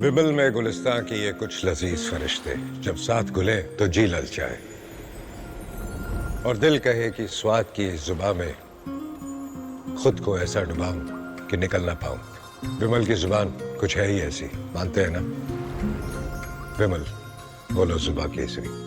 विमल में गुलिस्तां की ये कुछ लजीज फरिश्ते जब साथ घुले तो जी ललचाए और दिल कहे कि स्वाद की इस जुबां में खुद को ऐसा डुबाऊं कि निकल ना पाऊं। विमल की जुबान कुछ है ही ऐसी, मानते हैं ना? विमल, बोलो जुबां केसरी।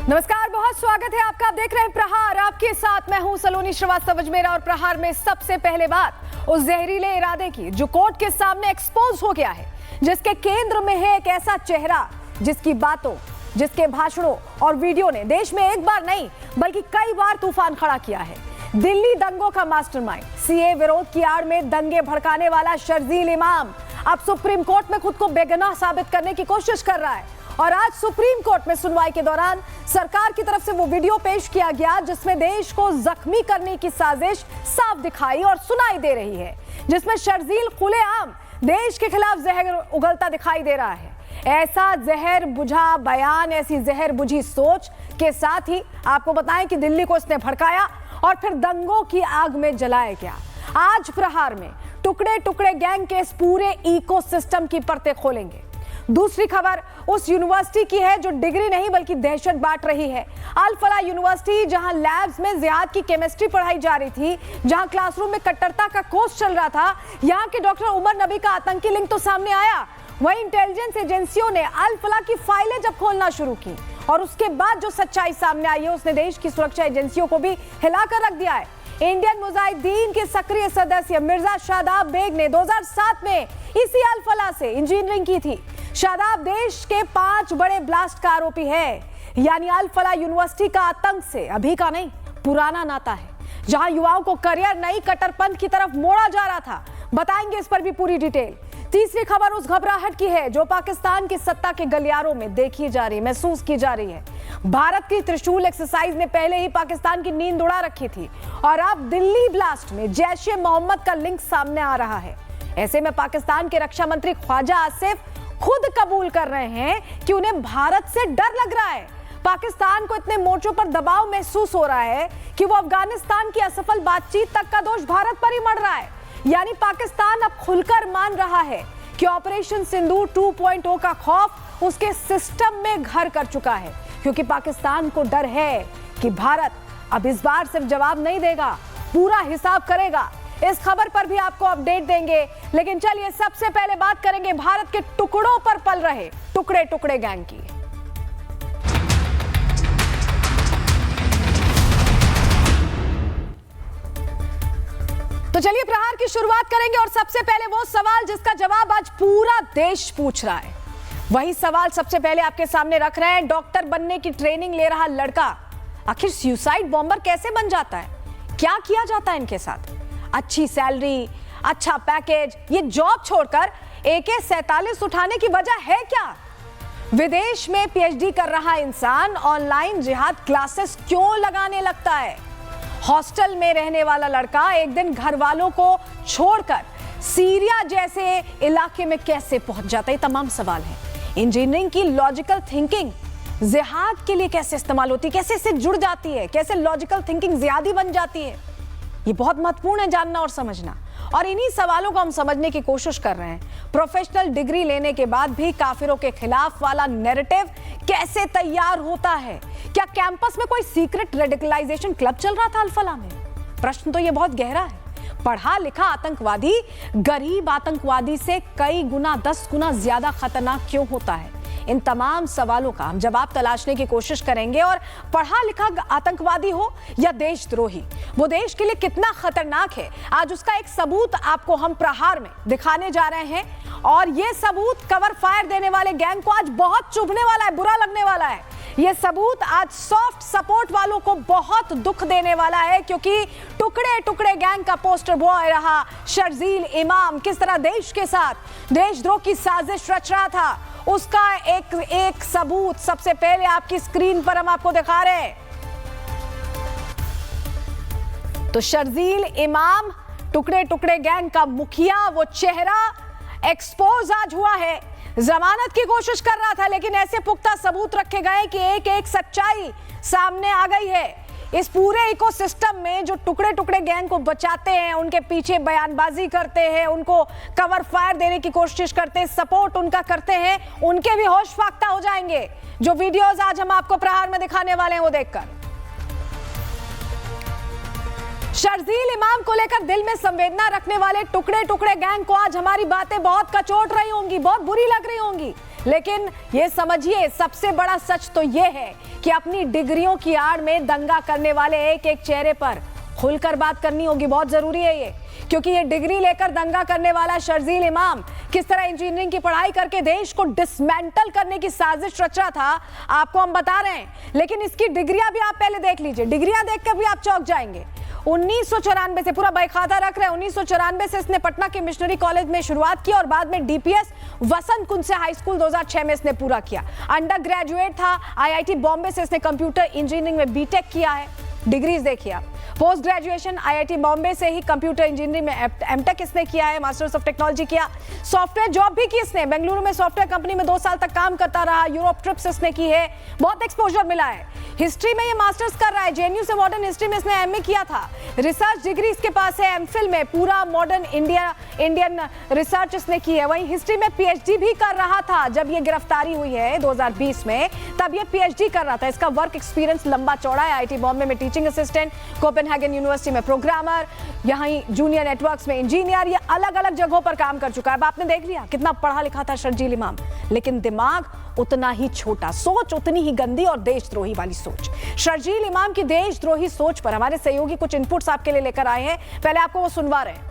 नमस्कार, बहुत स्वागत है आपका। आप देख रहे हैं प्रहार। आपके साथ मैं हूं सलोनी श्रीवास्तव अजमेरा और प्रहार में सबसे पहले बात उस जहरीले इरादे की जो कोर्ट के सामने एक्सपोज हो गया है, जिसके केंद्र में है एक ऐसा चेहरा जिसकी बातों, जिसके भाषणों और वीडियो ने देश में एक बार नहीं बल्कि कई बार तूफान खड़ा किया है। दिल्ली दंगों का मास्टरमाइंड, सीए विरोध की आड़ में दंगे भड़काने वाला शर्जील इमाम अब सुप्रीम कोर्ट में खुद को बेगुनाह साबित करने की कोशिश कर रहा है। और आज सुप्रीम कोर्ट में सुनवाई के दौरान सरकार की तरफ से वो वीडियो पेश किया गया जिसमें देश को जख्मी करने की साजिश साफ दिखाई और सुनाई दे रही है, जिसमें शर्जील खुलेआम देश के खिलाफ जहर उगलता दिखाई दे रहा है। ऐसा जहर बुझा बयान, ऐसी जहर बुझी सोच के साथ ही आपको बताएं कि दिल्ली को इसने भड़काया और फिर दंगों की आग में जलाया गया। आज प्रहार में टुकड़े टुकड़े गैंग के इस पूरे इकोसिस्टम की परतें खोलेंगे। दूसरी खबर उस यूनिवर्सिटी की है जो डिग्री नहीं बल्कि दहशत बांट रही है। अल फलाह यूनिवर्सिटी, जहां लैब्स में जिहाद की केमिस्ट्री पढ़ाई जा रही थी, जहां क्लासरूम में कट्टरता का कोर्स चल रहा था, यहां के डॉक्टर उमर नबी का आतंकी लिंक तो सामने आया। वहीं इंटेलिजेंस एजेंसियों ने अल फलाह की फाइलें जब खोलना शुरू की और उसके बाद जो सच्चाई सामने आई है उसने देश की सुरक्षा एजेंसियों को भी हिलाकर रख दिया है। इंडियन मुजाहिदीन के सक्रिय सदस्य मिर्जा शादाब बेग ने 2007 में इसी अल फलाह से इंजीनियरिंग की थी। शादाब देश के 5 बड़े ब्लास्ट का आरोपी है। यानी अल फलाह यूनिवर्सिटी का आतंक से अभी का नहीं, पुराना नाता है, जहां युवाओं को करियर नई कट्टरपंथ की तरफ मोड़ा जा रहा था। बताएंगे इस पर भी पूरी डिटेल। तीसरी खबर उस घबराहट की है जो पाकिस्तान की सत्ता के गलियारों में देखी जा रही, महसूस की जा रही है। भारत की त्रिशूल एक्सरसाइज ने पहले ही पाकिस्तान की नींद उड़ा रखी थी और अब दिल्ली ब्लास्ट में जैश ए मोहम्मद का लिंक सामने आ रहा है। ऐसे में पाकिस्तान के रक्षा मंत्री ख्वाजा आसिफ खुद कबूल कर रहे हैं कि उन्हें भारत से डर लग रहा है। पाकिस्तान को इतने मोर्चों पर दबाव महसूस हो रहा है कि वो अफगानिस्तान की असफल बातचीत तक का दोष भारत पर ही मढ़ रहा है। यानी पाकिस्तान अब खुलकर मान रहा है कि ऑपरेशन सिंदूर 2.0 का खौफ उसके सिस्टम में घर कर चुका है, क्योंकि पाकिस्तान को डर है कि भारत अब इस बार सिर्फ जवाब नहीं देगा, पूरा हिसाब करेगा। इस खबर पर भी आपको अपडेट देंगे, लेकिन चलिए सबसे पहले बात करेंगे भारत के टुकड़ों पर पल रहे टुकड़े टुकड़े गैंग की। तो चलिए प्रहार की शुरुआत करेंगे और सबसे पहले वो सवाल जिसका जवाब आज पूरा देश पूछ रहा है, वही सवाल सबसे पहले आपके सामने रख रहे हैं। डॉक्टर बनने की ट्रेनिंग ले रहा लड़का आखिर सुसाइड बॉम्बर कैसे बन जाता है? क्या किया जाता है इनके साथ? अच्छी सैलरी, अच्छा पैकेज, ये जॉब छोड़कर AK-47 उठाने की वजह है क्या? विदेश में PhD कर रहा इंसान ऑनलाइन जिहाद क्लासेस क्यों लगाने लगता है? हॉस्टल में रहने वाला लड़का एक दिन घर वालों को छोड़कर सीरिया जैसे इलाके में कैसे पहुंच जाता है? ये तमाम सवाल हैं। इंजीनियरिंग की लॉजिकल थिंकिंग जिहाद के लिए कैसे इस्तेमाल होती है, कैसे इससे जुड़ जाती है, कैसे लॉजिकल थिंकिंग जिहादी बन जाती है? ये बहुत महत्वपूर्ण है जानना और समझना, और इन्हीं सवालों को हम समझने की कोशिश कर रहे हैं। प्रोफेशनल डिग्री लेने के बाद भी काफिरों के खिलाफ वाला नैरेटिव कैसे तैयार होता है? क्या कैंपस में कोई सीक्रेट रेडिकलाइजेशन क्लब चल रहा था अल फलाह में? प्रश्न तो ये बहुत गहरा है। पढ़ा लिखा आतंकवादी गरीब आतंकवादी से कई गुना, 10 गुना ज्यादा खतरनाक क्यों होता है? इन तमाम सवालों का हम जवाब तलाशने की कोशिश करेंगे। और पढ़ा लिखा आतंकवादी हो या देशद्रोही, वो देश के लिए कितना खतरनाक है, आज उसका एक सबूत आपको हम प्रहार में दिखाने जा रहे हैं। और ये सबूत कवर फायर देने वाले गैंग को आज बहुत चुभने वाला है, बुरा लगने वाला है। ये सबूत आज सॉफ्ट सपोर्ट वालों को बहुत दुख देने वाला है, क्योंकि टुकड़े टुकड़े गैंग का पोस्टर बॉय रहा शर्जील इमाम किस तरह देश के साथ देशद्रोह की साजिश रच रहा था, उसका एक सबूत सबसे पहले आपकी स्क्रीन पर हम आपको दिखा रहे हैं। तो शर्जील इमाम टुकड़े टुकड़े गैंग का मुखिया, वो चेहरा एक्सपोज आज हुआ है। जमानत की कोशिश कर रहा था, लेकिन ऐसे पुख्ता सबूत रखे गए कि एक एक सच्चाई सामने आ गई है। इस पूरे इकोसिस्टम में जो टुकड़े टुकड़े गैंग को बचाते हैं, उनके पीछे बयानबाजी करते हैं, उनको कवर फायर देने की कोशिश करते हैं, सपोर्ट उनका करते हैं, उनके भी होश फाख्ता हो जाएंगे। जो वीडियोस आज हम आपको प्रहार में दिखाने वाले हैं वो देखकर। शर्जील इमाम को लेकर दिल में संवेदना रखने वाले टुकड़े टुकड़े गैंग को आज हमारी बातें बहुत कचोट रही होंगी, बहुत बुरी लग रही होंगी, लेकिन ये समझिए सबसे बड़ा सच तो ये है कि अपनी डिग्रियों की आड़ में दंगा करने वाले एक एक चेहरे पर खुलकर बात करनी होगी। बहुत जरूरी है ये, क्योंकि ये डिग्री लेकर दंगा करने वाला शर्जील इमाम किस तरह इंजीनियरिंग की पढ़ाई करके देश को डिसमेंटल करने की साजिश रच रहा था, आपको हम बता रहे हैं। लेकिन इसकी डिग्रियां भी आप पहले देख लीजिए, डिग्रियां देखकर भी आप चौंक जाएंगे। 1994 से पूरा बैखाता रख रहे हैं। 1994 से इसने पटना के मिशनरी कॉलेज में शुरुआत की और बाद में डीपीएस वसंत कुंज हाई स्कूल 2006 में इसने पूरा किया। अंडर ग्रेजुएट था। आईआईटी बॉम्बे से इसने कंप्यूटर इंजीनियरिंग में बीटेक किया है। डिग्रीज देखिए आप। पोस्ट ग्रेजुएशन आईआईटी बॉम्बे से ही कंप्यूटर इंजीनियरिंग में एमटेक इसने किया है, मास्टर्स ऑफ टेक्नोलॉजी किया। सॉफ्टवेयर जॉब भी की इसने, बेंगलुरु में सॉफ्टवेयर कंपनी में 2 साल तक काम करता रहा। यूरोप ट्रिप्स इसने की है, बहुत एक्सपोजर मिला है। हिस्ट्री में ये मास्टर्स कर रहा है, जेएनयू से मॉडर्न हिस्ट्री में इसने एमए किया था। रिसर्च डिग्री इसके पास है, एमफिल में पूरा मॉडर्न इंडियन रिसर्च इसने की है। वहीं हिस्ट्री में पीएचडी भी कर रहा था। जब ये गिरफ्तारी हुई है 2020 में, तब ये पीएचडी कर रहा था। इसका वर्क एक्सपीरियंस लंबा चौड़ा है। आईआईटी बॉम्बे में टीचिंग असिस्टेंट, कोपेनहेगन यूनिवर्सिटी में प्रोग्रामर, यहीं जूनियर नेटवर्क्स में इंजीनियर, ये अलग अलग जगहों पर काम कर चुका है। अब आपने देख लिया कितना पढ़ा लिखा था शर्जील इमाम, लेकिन दिमाग उतना ही छोटा, सोच उतनी ही गंदी और देशद्रोही वाली सोच। शर्जील इमाम की देशद्रोही सोच पर हमारे सहयोगी कुछ इनपुट्स आपके लिए लेकर आए हैं, पहले आपको वो सुनवा रहे हैं।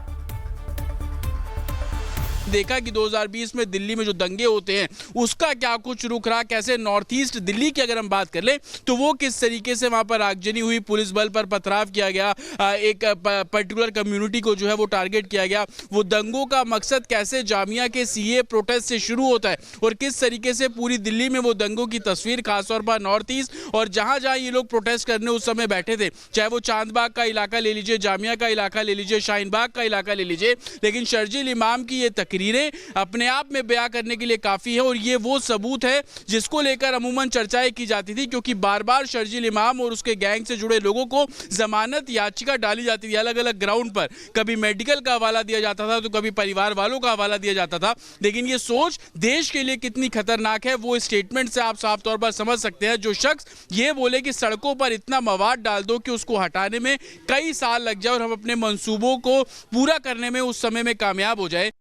देखा कि 2020 में दिल्ली में जो दंगे होते हैं उसका क्या कुछ रुख रहा, कैसे नॉर्थ ईस्ट दिल्ली की अगर हम बात कर लें तो वो किस तरीके से वहां पर आगजनी हुई, पुलिस बल पर पथराव किया गया, एक पर्टिकुलर कम्युनिटी को जो है वो टारगेट किया गया। वो दंगों का मकसद कैसे जामिया के सीए प्रोटेस्ट से शुरू होता है और किस तरीके से पूरी दिल्ली में वो दंगों की तस्वीर, खासतौर पर नॉर्थ ईस्ट और जहां जहां ये लोग प्रोटेस्ट करने उस समय बैठे थे, चाहे वो चांदबाग का इलाका ले लीजिए, जामिया का इलाका ले लीजिए, शाहीन बाग का इलाका ले लीजिए, लेकिन शर्जील इमाम की ये तकरीरें अपने आप में बयां करने के लिए काफी है। और ये वो सबूत है जिसको लेकर अमूमन चर्चाएं की जाती थी, क्योंकि बार बार शर्जील इमाम और उसके गैंग से जुड़े लोगों को जमानत याचिका डाली जाती थी अलग अलग ग्राउंड पर। कभी मेडिकल का हवाला दिया जाता था तो कभी परिवार वालों का हवाला दिया जाता था। लेकिन ये सोच देश के लिए कितनी खतरनाक है वो स्टेटमेंट से आप साफ तौर पर समझ सकते हैं। जो शख्स ये बोले कि सड़कों पर इतना मवाद डाल दो कि उसको हटाने में कई साल लग जाए और हम अपने मंसूबों को पूरा करने में उस समय में कामयाब हो जाए।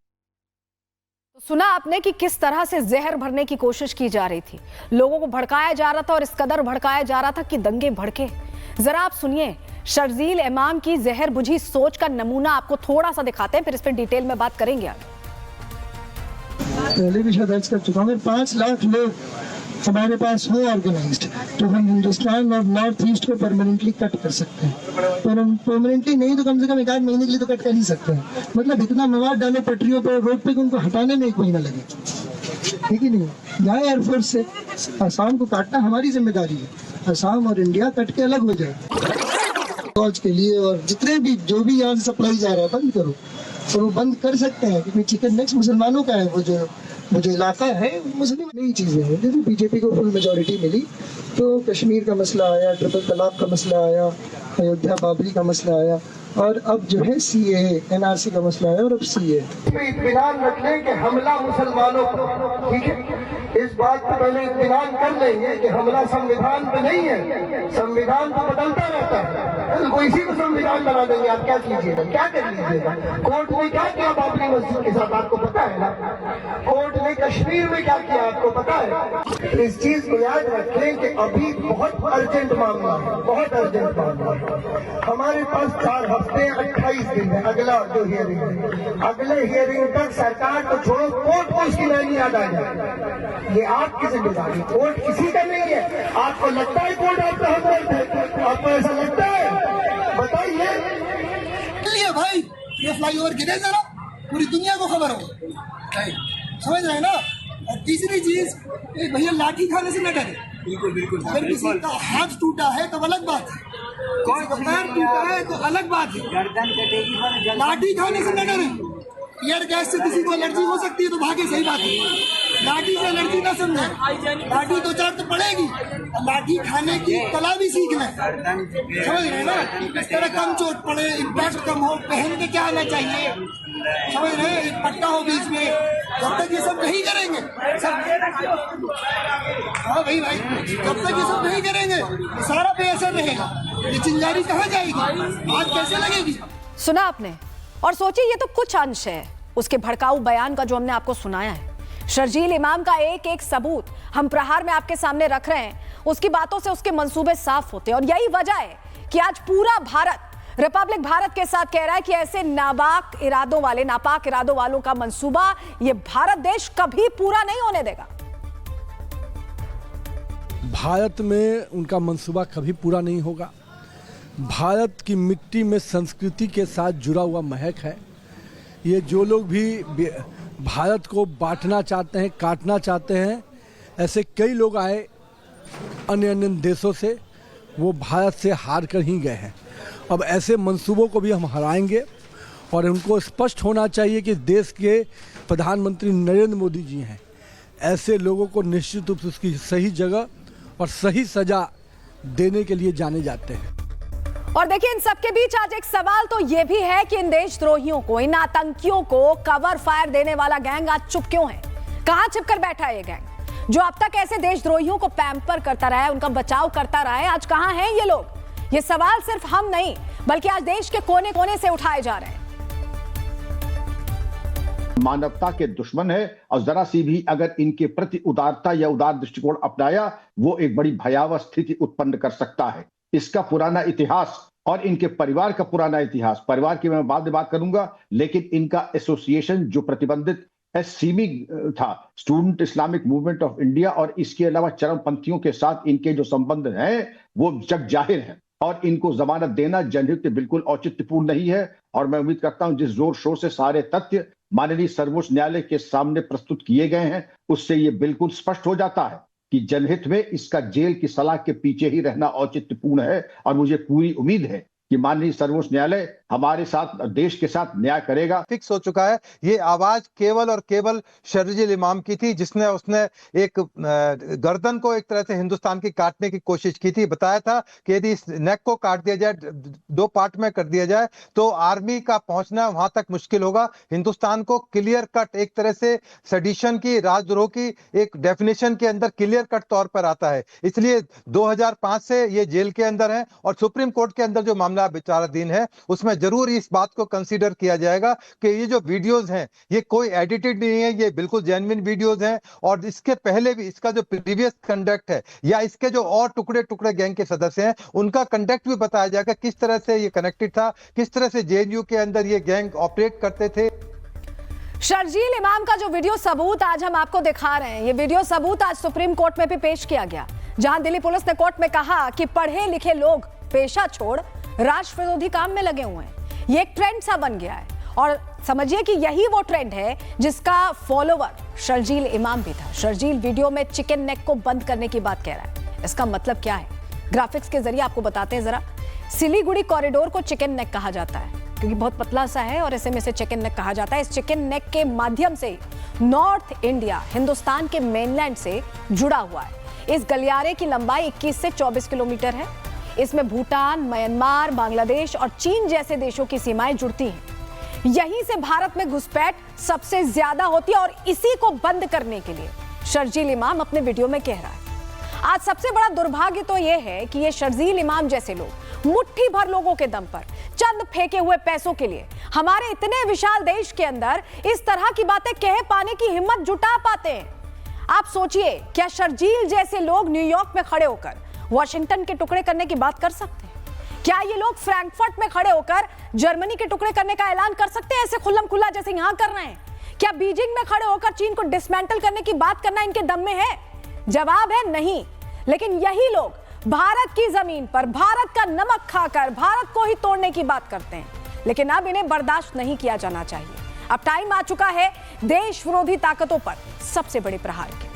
सुना आपने कि किस तरह से जहर भरने की कोशिश की जा रही थी, लोगों को भड़काया जा रहा था और इस कदर भड़काया जा रहा था कि दंगे भड़के। जरा आप सुनिए, शर्जील इमाम की जहर बुझी सोच का नमूना आपको थोड़ा सा दिखाते हैं, फिर इस पर डिटेल में बात करेंगे आगे। पहले भी शायद अर्ज कर चुका हूँ, 5 लाख लोग हमारे पास हो ऑर्गेनाइज्ड तो हम हिंदुस्तान और नॉर्थ ईस्ट को परमानेंटली कट कर सकते हैं। परमानेंटली नहीं तो कम से कम 1 आध महीने के लिए तो कट कर ही सकते हैं। मतलब इतना मवाद डालो पटरियों पर, रोड पे, उनको हटाने में 1 महीना लगे, ठीक ही नहीं। जाए एयरफोर्स से, असम को काटना हमारी जिम्मेदारी है। असम और इंडिया कट के अलग हो जाए फौज के लिए, और जितने भी जो भी यहाँ से सप्लाई जा रहा है बंद करो। और वो बंद कर सकते हैं क्योंकि चिकन नेक्स्ट मुसलमानों का है, वो जो इलाका है मुस्लिम नई चीज़ें हैं। जैसे बीजेपी को फुल मेजोरिटी मिली तो कश्मीर का मसला आया, ट्रिपल तलाक का मसला आया, अयोध्या बाबरी का मसला आया, और अब जो है सीएए एनआरसी का मसला है, और अब सीएए। इत्मीनान रख लें कि हमला मुसलमानों पर, ठीक है, इस बात पर पहले इत्मीनान कर लेंगे कि हमला संविधान पे नहीं है। संविधान तो बदलता रहता है, वो इसी को संविधान बना देंगे। आप क्या कीजिएगा, क्या कर लीजिएगा? कोर्ट ने क्या किया बाबरी मस्जिद के साथ आपको पता है ना? कोर्ट ने कश्मीर में क्या किया आपको पता है? इस चीज को याद रखें कि अभी बहुत अर्जेंट मामला है, बहुत अर्जेंट मामला है। हमारे पास 4 हफ्ते 28 दिन है अगला जो हियरिंग है। अगले हियरिंग तक सरकार को छोड़ो, कोर्ट को इसकी नहीं याद आ जाए। ये आपकी जिम्मेदारी, कोर्ट किसी का नहीं है। आपको लगता है कोर्ट आपका हमदर्द है? आपको ऐसा लगता है? बताइए भाई, ये फ्लाईओवर गिरे जरा, पूरी दुनिया को खबर हो, समझ रहे हैं ना? और तीसरी चीज, एक भैया लाठी खाने से न डरे। बिल्कुल बिल्कुल। अगर किसी का हाथ टूटा है तो अलग बात है, किसी का पैर टूटा है तो अलग बात है, गर्दन कटेगी, लाठी खाने से न डरे। ईयर गैस से किसी को एलर्जी हो सकती है तो भागे, सही बात है। लाठी से एलर्जी ना समझे, लाठी 2-4 तो पड़ेगी, लाठी खाने की कला भी सीख लें, समझ रहे हैं ना। इस तरह कम चोट पड़े, इम्पैक्ट कम हो, पहन के क्या आना चाहिए, समझ रहे हैं, एक पट्टा हो बीच में। जब तक ये सब नहीं करेंगे सब, हाँ भाई जब तक ये सब नहीं करेंगे तो सारा बेअसर रहेगा। ये चिंगारी कहाँ जाएगी, आग कैसे लगेगी। सुना आपने, और सोचिए ये तो कुछ अंश है उसके भड़काऊ बयान का जो हमने आपको सुनाया है। शर्जील इमाम का एक एक सबूत हम प्रहार में आपके सामने रख रहे हैं। उसकी बातों से उसके मंसूबे साफ होते हैं और यही वजह है कि आज पूरा भारत रिपब्लिक भारत के साथ कह रहा है कि ऐसे नापाक इरादों वालों का मंसूबा ये भारत देश कभी पूरा नहीं होने देगा। भारत में उनका मंसूबा कभी पूरा नहीं होगा। भारत की मिट्टी में संस्कृति के साथ जुड़ा हुआ महक है। ये जो लोग भी भारत को बांटना चाहते हैं, काटना चाहते हैं, ऐसे कई लोग आए अन्य अन्य देशों से, वो भारत से हार कर ही गए हैं। अब ऐसे मंसूबों को भी हम हराएंगे और उनको स्पष्ट होना चाहिए कि देश के प्रधानमंत्री नरेंद्र मोदी जी हैं। ऐसे लोगों को निश्चित रूप से उसकी सही जगह और सही सजा देने के लिए जाने जाते हैं। और देखिए इन सबके बीच आज एक सवाल तो यह भी है कि इन देशद्रोहियों को, इन आतंकियों को कवर फायर देने वाला गैंग आज चुप क्यों है? कहां छिपकर बैठा है ये गैंग जो अब तक ऐसे देशद्रोहियों को पैम्पर करता रहा है, उनका बचाव करता रहा है? आज कहां हैं ये लोग? ये सवाल सिर्फ हम नहीं बल्कि आज देश के कोने कोने से उठाए जा रहे हैं। मानवता के दुश्मन है और जरा सी भी अगर इनके प्रति उदारता या उदार दृष्टिकोण अपनाया, वो एक बड़ी भयावह स्थिति उत्पन्न कर सकता है। इसका पुराना इतिहास और इनके परिवार का पुराना इतिहास, परिवार की मैं बाद में बात करूंगा, लेकिन इनका एसोसिएशन जो प्रतिबंधित सीमी था, student Islamic movement of India, और इसके अलावा चरमपंथियों के साथ इनके जो संबंध हैं वो जग जाहिर है और इनको जमानत देना जनहित में बिल्कुल औचित्यपूर्ण नहीं है। और मैं उम्मीद करता हूं जिस जोर शोर से सारे तथ्य माननीय सर्वोच्च न्यायालय के सामने प्रस्तुत किए गए हैं, उससे ये बिल्कुल स्पष्ट हो जाता है कि जनहित में इसका जेल की सलाह के पीछे ही रहना औचित्यपूर्ण है। और मुझे पूरी उम्मीद है कि माननीय सर्वोच्च न्यायालय हमारे साथ, देश के साथ न्याय करेगा। फिक्स हो चुका है। ये आवाज केवल और केवल शर्जील इमाम की थी, जिसने उसने एक गर्दन को एक तरह से हिंदुस्तान की काटने की कोशिश की थी। बताया था कि यदि इस नेक को काट दिया जाए, 2 पार्ट में कर दिया जाए, तो आर्मी का पहुंचना वहां तक मुश्किल होगा। हिंदुस्तान को क्लियर कट एक तरह से सेडिशन की, राजद्रोह की एक डेफिनेशन के अंदर क्लियर कट तौर पर आता है। इसलिए 2005 से ये जेल के अंदर है और सुप्रीम कोर्ट के अंदर जो मामला विचाराधीन है उसमें जरूर इस बात को कंसीडर किया जाएगा कि ये जो वीडियोस हैं ये कोई एडिटेड नहीं है, ये बिल्कुल जेन्युइन वीडियोस हैं। और इसके पहले भी इसका जो प्रीवियस कंडक्ट है या इसके जो और टुकड़े टुकड़े गैंग के सदस्य हैं उनका कंडक्ट भी बताया जाएगा, किस तरह से ये कनेक्टेड था, किस तरह से जेएनयू के अंदर ये गैंग ऑपरेट करते थे। शर्जील इमाम का जो वीडियो सबूत आज हम आपको दिखा रहे हैं, ये वीडियो सबूत आज सुप्रीम कोर्ट में भी पेश किया गया, जहां दिल्ली पुलिस ने कोर्ट में कहा कि पढ़े लिखे लोग पेशा छोड़ राष्ट्र विरोधी काम में लगे हुए हैं। ये एक ट्रेंड सा बन गया है और समझिए कि यही वो ट्रेंड है जिसका फॉलोवर शर्जील इमाम भी था। शर्जील वीडियो में चिकन नेक को बंद करने की बात कह रहा है। इसका मतलब क्या है? ग्राफिक्स के जरिए आपको बताते हैं जरा। सिलीगुड़ी कॉरिडोर को चिकन नेक कहा जाता है क्योंकि बहुत पतला सा है और ऐसे में से चिकन नेक कहा जाता है। इस चिकन नेक के माध्यम से नॉर्थ इंडिया हिंदुस्तान के मेनलैंड से जुड़ा हुआ है। इस गलियारे की लंबाई 21 से 24 किलोमीटर है। इसमें भूटान, म्यांमार, बांग्लादेश और चीन जैसे देशों की सीमाएं जुड़ती हैं। यहीं से भारत में घुसपैठ सबसे ज्यादा होती है और इसी को बंद करने के लिए शर्जील इमाम अपने वीडियो में कह रहा है। आज सबसे बड़ा दुर्भाग्य तो यह है कि ये शर्जील इमाम जैसे लोग मुट्ठी भर लोगों के दम पर चंद फेंके हुए पैसों के लिए हमारे इतने विशाल देश के अंदर इस तरह की बातें कह पाने की हिम्मत जुटा पाते हैं। आप सोचिए, क्या शर्जील जैसे लोग न्यूयॉर्क में खड़े होकर वॉशिंगटन के टुकड़े करने की बात कर सकते हैं? क्या ये लोग फ्रैंकफर्ट में खड़े होकर जर्मनी के टुकड़े करने का ऐलान कर सकते हैं ऐसे खुल्लम खुल्ला जैसे यहां कर रहे हैं? क्या बीजिंग में खड़े होकर चीन को डिसमेंटल करने की बात करना इनके दम में है? जवाब है नहीं। लेकिन यही लोग भारत की जमीन पर भारत का नमक खाकर भारत को ही तोड़ने की बात करते हैं। लेकिन अब इन्हें बर्दाश्त नहीं किया जाना चाहिए। अब टाइम आ चुका है देश विरोधी ताकतों पर सबसे बड़े प्रहार के।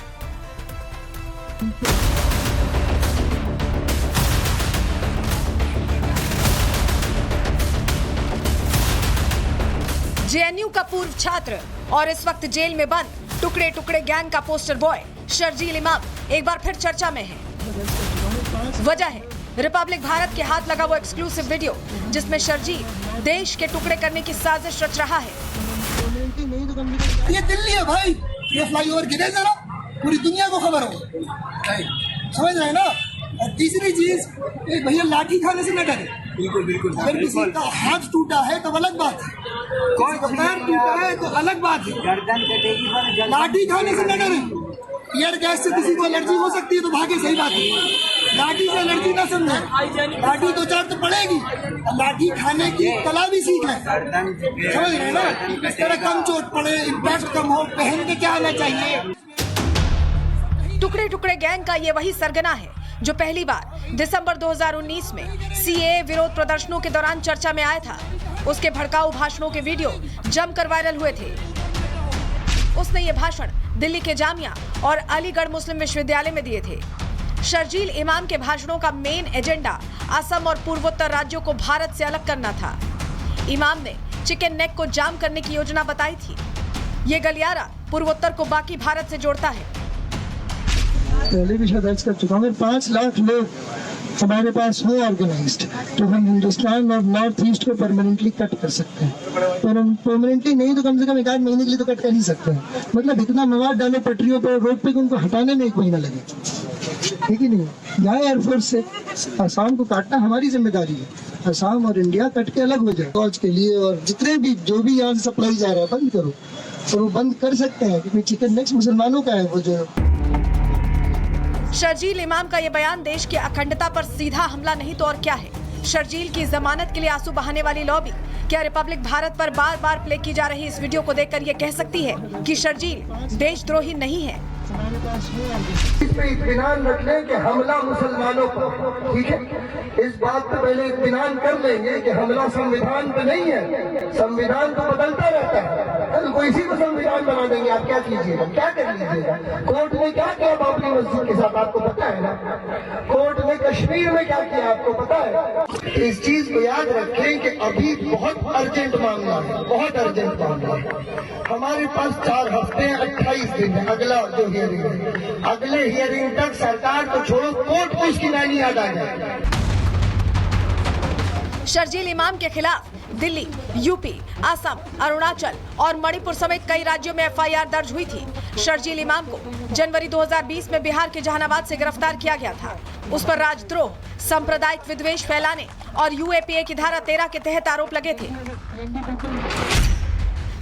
जेएनयू का पूर्व छात्र और इस वक्त जेल में बंद टुकड़े टुकड़े गैंग का पोस्टर बॉय शर्जील इमाम एक बार फिर चर्चा में है। वजह है रिपब्लिक भारत के हाथ लगा वो एक्सक्लूसिव वीडियो जिसमें शर्जील देश के टुकड़े करने की साजिश रच रहा है। ये दिल्ली है भाई, ये फ्लाईओवर गिरे जरा पूरी दुनिया को खबर हो, समझ रहे हैं ना। और तीसरी चीज, एक भैया लाठी खाने से न डरे। बिल्कुल बिल्कुल। अगर किसी का हाथ टूटा है तो अलग बात है, कोई पैर टूटा है तो अलग बात है, गर्दन कटेगी, लाठी खाने से न डरे। टीयर गैस से किसी को एलर्जी हो सकती है तो भागे, सही बात है। लाठी से एलर्जी ना समझे, लाठी दो चार तो पड़ेगी, लाठी खाने की कला भी सीख है, समझ रहे हैं ना। इस तरह कम चोट पड़े, इम्पैक्ट कम हो, पहन के क्या आना चाहिए। टुकड़े टुकड़े गैंग का ये वही सरगना है जो पहली बार दिसंबर 2019 में सीएए विरोध प्रदर्शनों के दौरान चर्चा में आया था। उसके भड़काऊ भाषणों के वीडियो जमकर वायरल हुए थे। उसने ये भाषण दिल्ली के जामिया और अलीगढ़ मुस्लिम विश्वविद्यालय में दिए थे। शर्जील इमाम के भाषणों का मेन एजेंडा असम और पूर्वोत्तर राज्यों को भारत से अलग करना था। इमाम ने चिकन नेक को जाम करने की योजना बताई थी। ये गलियारा पूर्वोत्तर को बाकी भारत से जोड़ता है। पहले भी शायद अर्ज कर चुका हूँ, 5 लाख लोग हमारे पास हो ऑर्गेनाइज्ड तो हम हिंदुस्तान और नॉर्थ ईस्ट को परमानेंटली कट कर सकते हैं। पर हम परमानेंटली नहीं तो कम से कम 1 आध महीने के लिए तो कट कर ही सकते हैं। मतलब इतना मवाद डालो पटरियों पर, रोड पे, उनको हटाने में 1 महीना लगे, ठीक ही नहीं। जाए एयरफोर्स से, असम को काटना हमारी जिम्मेदारी है। असम और इंडिया कट के अलग हो जाए फौज के लिए, और जितने भी जो भी यहाँ से सप्लाई जा रहा है बंद करो। और वो बंद कर सकते हैं क्योंकि चिकन नेक्स्ट मुसलमानों का है वो जो। शर्जील इमाम का ये बयान देश की अखंडता पर सीधा हमला नहीं तो और क्या है। शर्जील की जमानत के लिए आंसू बहाने वाली लॉबी क्या रिपब्लिक भारत पर बार बार प्ले की जा रही इस वीडियो को देखकर ये कह सकती है कि शर्जील देशद्रोही नहीं है। इस पे इत्मीनान रख लें कि हमला मुसलमानों पर, ठीक है। इस बात पे पहले इत्मीनान कर लेंगे कि हमला संविधान पे नहीं है। संविधान तो बदलता रहता है, तो इसी को संविधान बना देंगे। आप क्या कीजिएगा, क्या कर लीजिएगा। कोर्ट ने क्या किया बाबरी मस्जिद के साथ आपको पता है ना। कोर्ट ने कश्मीर में क्या किया आपको पता है। इस चीज को याद रखें कि अभी बहुत अर्जेंट मामला है, बहुत अर्जेंट मामला है। हमारे पास 4 हफ्ते 28 दिन है अगला जो हियरिंग है। अगले हियरिंग तक सरकार को छोड़ो, कोर्ट को इसकी नानी याद आ जाए। शर्जील इमाम के खिलाफ दिल्ली, यूपी, असम, अरुणाचल और मणिपुर समेत कई राज्यों में एफआईआर दर्ज हुई थी। शर्जील इमाम को जनवरी 2020 में बिहार के जहानाबाद से गिरफ्तार किया गया था। उस पर राजद्रोह, सांप्रदायिक विद्वेष फैलाने और यूएपीए की धारा 13 के तहत आरोप लगे थे।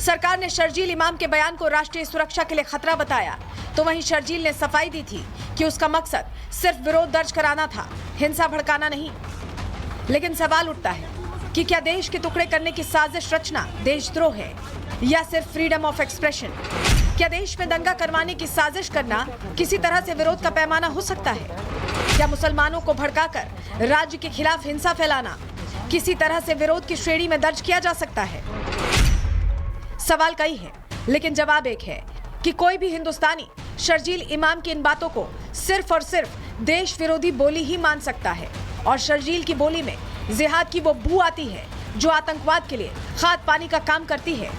सरकार ने शर्जील इमाम के बयान को राष्ट्रीय सुरक्षा के लिए खतरा बताया, तो वहीं शर्जील ने सफाई दी थी कि उसका मकसद सिर्फ विरोध दर्ज कराना था, हिंसा भड़काना नहीं। लेकिन सवाल उठता है कि क्या देश के टुकड़े करने की साजिश रचना देशद्रोह है या सिर्फ फ्रीडम ऑफ एक्सप्रेशन? क्या देश में दंगा करवाने की साजिश करना किसी तरह से विरोध का पैमाना हो सकता है? क्या मुसलमानों को भड़काकर राज्य के खिलाफ हिंसा फैलाना किसी तरह से विरोध की श्रेणी में दर्ज किया जा सकता है? सवाल कई है, लेकिन जवाब एक है कि कोई भी हिंदुस्तानी शर्जील इमाम की इन बातों को सिर्फ और सिर्फ देश विरोधी बोली ही मान सकता है। और शर्जील की बोली में जिहाद की वो बू आती है जो आतंकवाद के लिए खाद पानी का काम करती है।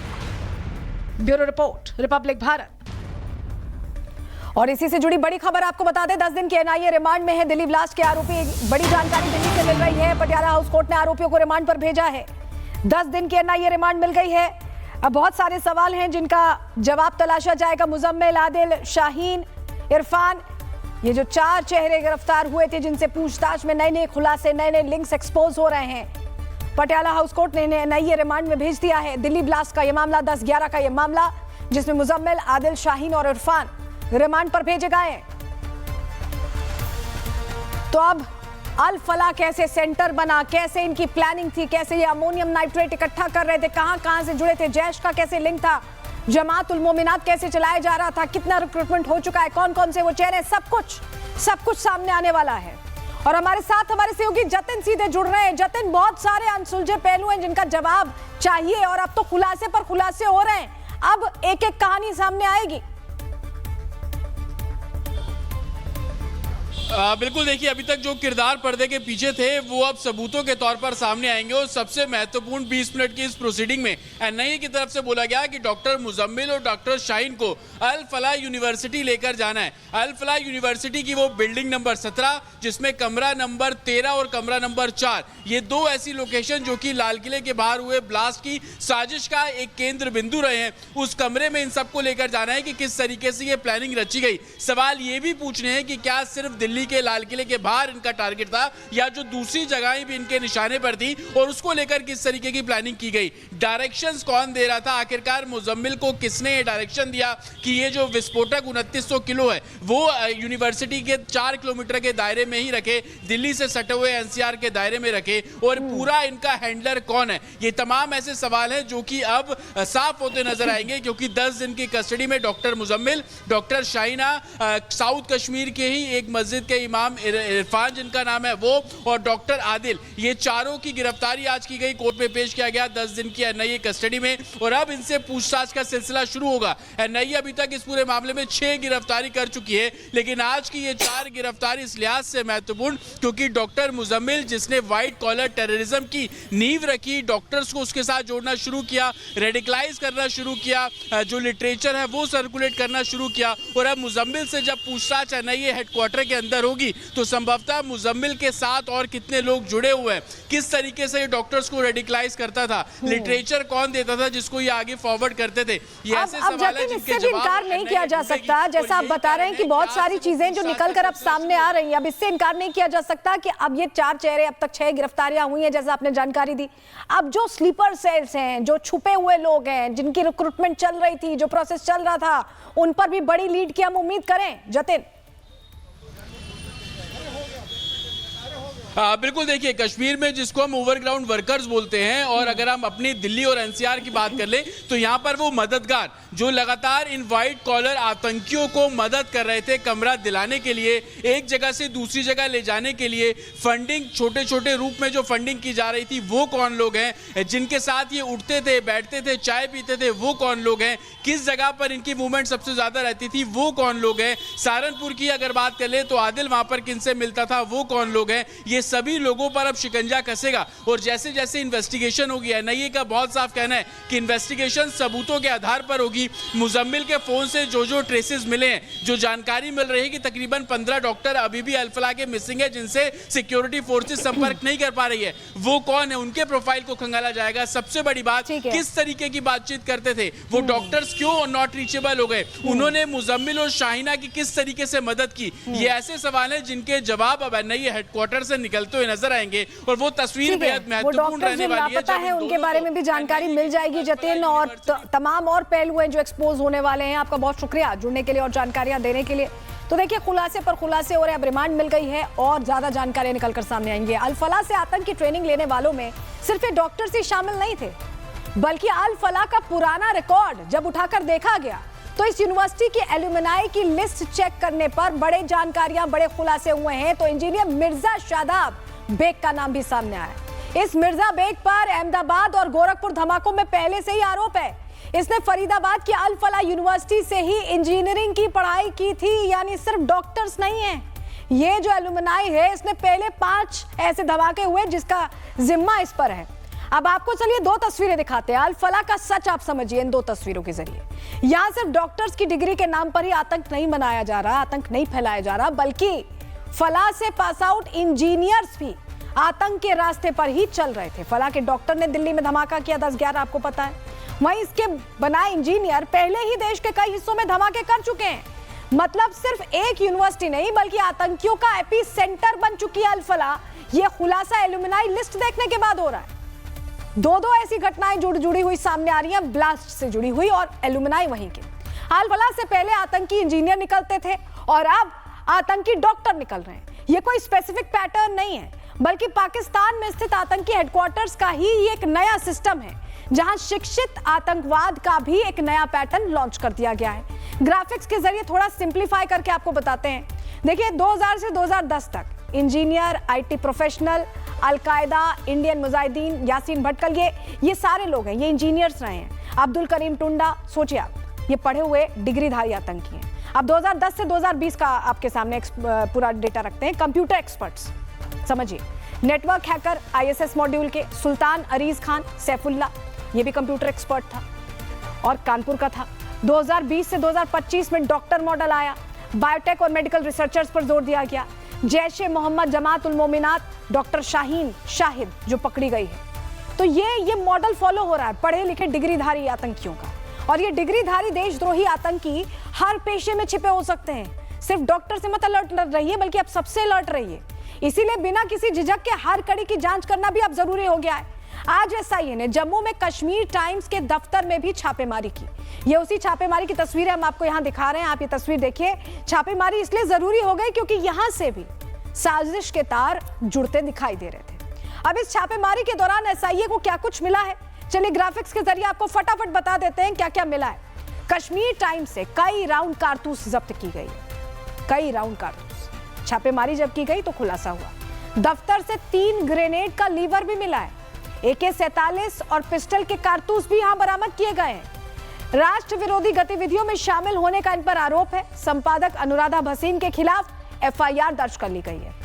Bureau report, Republic Bharat. और इसी से जुड़ी बड़ी खबर आपको बता दें, 10 दिन के एनआईए रिमांड में है दिल्ली ब्लास्ट के आरोपी। बड़ी जानकारी दिल्ली से मिल रही है, पटियाला हाउस कोर्ट ने आरोपियों को रिमांड पर भेजा है। 10 दिन की एनआईए रिमांड मिल गई है। अब बहुत सारे सवाल हैं जिनका जवाब तलाशा जाएगा। मुजम्मिल, आदिल, शाहीन, इरफान, ये जो 4 चेहरे गिरफ्तार हुए थे जिनसे पूछताछ में नए नए खुलासे, नए नए लिंक्स एक्सपोज हो रहे हैं। पटियाला हाउस कोर्ट ने इन्हें एनआईए रिमांड में भेज दिया है। दिल्ली ब्लास्ट का ये मामला 10/11 का ये मामला जिसमें मुजम्मिल, आदिल, शाहीन और इरफान रिमांड पर भेजे गए हैं। तो अब अल फलाह कैसे सेंटर बना, कैसे इनकी प्लानिंग थी, कैसे ये अमोनियम नाइट्रेट इकट्ठा कर रहे थे, कहां से जुड़े थे, जैश का कैसे लिंक था, जमात उल मोमिनात कैसे चलाया जा रहा था, कितना रिक्रूटमेंट हो चुका है, कौन कौन से वो चेहरे, सब कुछ सामने आने वाला है। और हमारे साथ हमारे सहयोगी जतिन सीधे जुड़ रहे हैं। जतिन, बहुत सारे अनसुलझे पहलू हैं जिनका जवाब चाहिए और अब तो खुलासे पर खुलासे हो रहे हैं। अब एक एक कहानी सामने आएगी। बिल्कुल, देखिए अभी तक जो किरदार पर्दे के पीछे थे वो अब सबूतों के तौर पर सामने आएंगे। और सबसे महत्वपूर्ण 20 मिनट की इस प्रोसीडिंग में एनआईए की तरफ से बोला गया कि डॉक्टर मुजम्मिल और डॉक्टर शाहीन को अल फलाह यूनिवर्सिटी लेकर जाना है। अल फलाह यूनिवर्सिटी की वो बिल्डिंग नंबर 17 जिसमें कमरा नंबर 13 और कमरा नंबर 4, ये दो ऐसी लोकेशन जो कि लाल किले के बाहर हुए ब्लास्ट की साजिश का एक केंद्र बिंदु रहे हैं, उस कमरे में इन सबको लेकर जाना है कि किस तरीके से ये प्लानिंग रची गई। सवाल ये भी पूछने हैं कि क्या सिर्फ दिल्ली के लाल किले के बाहर इनका टारगेट था या जो दूसरी जगहें भी इनके निशाने पर थी और उसको लेकर किस तरीके की प्लानिंग की गई। डायरेक्शंस कौन दे रहा था, आखिरकार मुजम्मिल को किसने ये डायरेक्शन दिया कि ये जो विस्फोटक 2900 किलो है वो यूनिवर्सिटी के 4 किलोमीटर के दायरे में ही रखे, दिल्ली से सटे हुए एनसीआर के दायरे में रखे, और पूरा इनका हैंडलर कौन है। ये तमाम ऐसे सवाल हैं जो कि अब साफ होते नजर आएंगे, क्योंकि 10 दिन की कस्टडी में doctor Muzammil, doctor Shaheena, south Kashmir के ही एक मस्जिद के इमाम इरफान जिनका नाम है वो, और डॉक्टर आदिल, ये चारों की गिरफ्तारी आज की गई, कोर्ट में पेश किया गया 10 दिन की एनआईए कस्टडी में। और अब इनसे पूछताछ का सिलसिला शुरू होगा। एनआईए अभी तक इस पूरे मामले में 6 गिरफ्तारी कर चुकी है, लेकिन आज की ये 4 गिरफ्तारी इस लिहाज से महत्वपूर्ण क्योंकि डॉक्टर मुजम्मिल जिसने व्हाइट कॉलर टेररिज्म की नींव रखी, डॉक्टर्स को उसके साथ जोड़ना शुरू किया, रेडिकलाइज करना शुरू किया, जो लिटरेचर है वो सर्कुलेट करना शुरू किया, और अब मुजम्मिल से जब पूछताछ एनआईए हेडक्वार्टर के अंदर होगी तो संभवतः मुजम्मिल के साथ और कितने लोग जुड़े हुए हैं, किस तरीके से ये डॉक्टर्स को रेडिकलाइज करता था, लिटरेचर कौन देता था जिसको ये आगे फॉरवर्ड करते थे। ये ऐसे सवाल हैं जिनके जवाब इनकार नहीं किया जा सकता। जैसा आप बता रहे हैं कि बहुत सारी चीजें जो निकल कर अब सामने आ रही हैं, अब इससे इनकार नहीं किया जा सकता कि अब ये 4 चेहरे, अब तक 6 गिरफ्तारियां हुई हैं जैसा आपने जानकारी दी। अब जो स्लीपर सेल्स हैं, जो छुपे हुए लोग हैं, जिनकी रिक्रूटमेंट चल रही थी, जो प्रोसेस चल रहा था, उन पर भी बड़ी लीड की हम उम्मीद करें जतिन। बिल्कुल, देखिए कश्मीर में जिसको हम ओवरग्राउंड वर्कर्स बोलते हैं, और अगर हम अपनी दिल्ली और एनसीआर की बात कर लें तो यहाँ पर वो मददगार जो लगातार इन व्हाइट कॉलर आतंकियों को मदद कर रहे थे कमरा दिलाने के लिए, एक जगह से दूसरी जगह ले जाने के लिए, फंडिंग छोटे छोटे रूप में जो फंडिंग की जा रही थी, वो कौन लोग हैं, जिनके साथ ये उठते थे, बैठते थे, चाय पीते थे, वो कौन लोग हैं, किस जगह पर इनकी मूवमेंट सबसे ज्यादा रहती थी, वो कौन लोग हैं, सहारनपुर की अगर बात कर ले तो आदिल वहां पर किनसे मिलता था, वो कौन लोग हैं। ये सभी लोगों पर अब शिकंजा कसेगा, और जैसे जैसे इन्वेस्टिगेशन होगी, एनआईए का बहुत साफ कहना है कि इन्वेस्टिगेशन सबूतों के आधार पर होगी। मुजम्मिल के फोन से जो ट्रेसेस मिले हैं, जो जानकारी मिल रही है कि तकरीबन 15 डॉक्टर अभी भी अल-फलाह के मिसिंग है, जिनसे सिक्योरिटी फोर्सेस संपर्क नहीं कर पा रही है, वो कौन है, उनके प्रोफाइल को खंगाला जाएगा। सबसे बड़ी बात, किस तरीके की बातचीत करते थे वो डॉक्टर्स, क्यों नॉट रीचेबल हो गए, उन्होंने मुजम्मिल और शाहीना की किस तरीके से मदद की। ये ऐसे सवाल हैं जिनके जवाब अब एनआईए हेडक्वार्टर से निकलते हुए नजर आएंगे, और वो तस्वीर बेहद महत्वपूर्ण रहने वाली है। उनके बारे में भी जानकारी मिल जाएगी जतिन, और तमाम और पहलू हैं जो एक्सपोज होने वाले हैं। आपका बहुत शुक्रिया जुड़ने के लिए और जानकारियां देने के लिए। तो देखिए, खुलासे पर खुलासे हो रहे हैं, अब रिमांड मिल गई है और ज्यादा जानकारी निकलकर सामने आएंगे। अल-फलाह से आतंक की ट्रेनिंग लेने वालों में सिर्फ ये डॉक्टर्स ही शामिल नहीं थे, बल्कि अल-फलाह का पुराना रिकॉर्ड जब उठाकर देखा गया तो इस यूनिवर्सिटी की एल्यूमिनाई की लिस्ट चेक करने पर बड़े जानकारियां, बड़े खुलासे हुए हैं। तो इंजीनियर मिर्जा शादाब बेग का नाम भी सामने आया। इस मिर्जा बेग पर अहमदाबाद और गोरखपुर धमाकों में पहले से ही आरोप है। इसने फरीदाबाद की अल-फलाह यूनिवर्सिटी से ही इंजीनियरिंग की पढ़ाई की थी, यानी सिर्फ डॉक्टर्स नहीं है। ये जो एल्यूमिनाई है, इसने पहले 5 ऐसे धमाके हुए जिसका जिम्मा इस पर है। अब आपको चलिए 2 तस्वीरें दिखाते हैं। अल-फलाह का सच आप समझिए इन 2 तस्वीरों के जरिए। यहां सिर्फ डॉक्टर्स की डिग्री के नाम पर ही आतंक नहीं मनाया जा रहा, आतंक नहीं फैलाया जा रहा, बल्कि फलाह से पास आउट इंजीनियर्स भी आतंक के रास्ते पर ही चल रहे थे। फलाह के डॉक्टर ने दिल्ली में धमाका किया 10-11, आपको पता है। वहीं इसके बनाए इंजीनियर पहले ही देश के कई हिस्सों में धमाके कर चुके हैं। मतलब सिर्फ एक यूनिवर्सिटी नहीं, बल्कि आतंकियों का एपी सेंटर बन चुकी है अल-फलाह। यह खुलासा एल्यूमिनाई लिस्ट देखने के बाद हो रहा है। 2 ऐसी घटनाएं जुड़ी हुई सामने आ रही हैं, ब्लास्ट से जुड़ी हुई और एल्यूमिनाई वहीं के। अल-फलाह से पहले आतंकी इंजीनियर निकलते थे और अब आतंकी डॉक्टर निकल रहे हैं। यह कोई स्पेसिफिक पैटर्न नहीं है, बल्कि पाकिस्तान में स्थित आतंकी हेडक्वार्टर्स का ही एक नया सिस्टम है, जहां शिक्षित आतंकवाद का भी एक नया पैटर्न लॉन्च कर दिया गया है। ग्राफिक्स के जरिए थोड़ा सिंप्लीफाई करके आपको बताते हैं। देखिए, 2000 से 2010 तक engineer, IT professional, Al Qaeda, Indian Mujahideen, Yasin Bhatkal, ये सारे लोग हैं, ये इंजीनियर्स रहे हैं। अब्दुल करीम टुंडा, सोचिए आप, ये पढ़े हुए डिग्रीधारी आतंकी हैं। अब 2010 से 2020 का आपके सामने पूरा डेटा रखते हैं। कंप्यूटर एक्सपर्ट्स समझिए, नेटवर्क हैकर ISS मॉड्यूल के सुल्तान अरीज खान सैफुल्ला, ये भी कंप्यूटर एक्सपर्ट था और कानपुर का था। 2020 से 2025 में डॉक्टर मॉडल आया। बायोटेक और मेडिकल रिसर्चर्स पर जोर दिया गया। जैश ए मोहम्मद जमात उल मोमिनात डॉक्टर शाहीन शाहिद जो पकड़ी गई है। तो ये मॉडल फॉलो हो रहा है पढ़े लिखे डिग्रीधारी आतंकियों का। और ये डिग्रीधारी देशद्रोही आतंकी हर पेशे में छिपे हो सकते हैं। सिर्फ डॉक्टर से मत अलर्ट रहिए, बल्कि आप सबसे अलर्ट रहिए। इसीलिए बिना किसी झिझक के हर कड़ी की जांच करना भी अब जरूरी हो गया है। आज SIA ने जम्मू में कश्मीर टाइम्स के दफ्तर में भी छापेमारी की। ये उसी छापेमारी की तस्वीरें हम आपको यहां दिखा रहे हैं। आप ये तस्वीर देखिए। छापेमारी इसलिए जरूरी हो गई क्योंकि यहां से भी साजिश के तार जुड़ते दिखाई दे रहे थे। अब इस छापेमारी के दौरान SIA को क्या कुछ मिला है, चलिए ग्राफिक्स के जरिए आपको फटाफट बता देते हैं क्या क्या मिला है। कश्मीर टाइम्स से कई राउंड कारतूस जब्त की गई है। कई राउंड कारतूस छापेमारी जब की गई तो खुलासा हुआ। दफ्तर से 3 ग्रेनेड का लीवर भी मिला है। AK-47 और पिस्टल के कारतूस भी यहां बरामद किए गए हैं। राष्ट्र विरोधी गतिविधियों में शामिल होने का इन पर आरोप है। संपादक अनुराधा भसीन के खिलाफ FIR दर्ज कर ली गई है।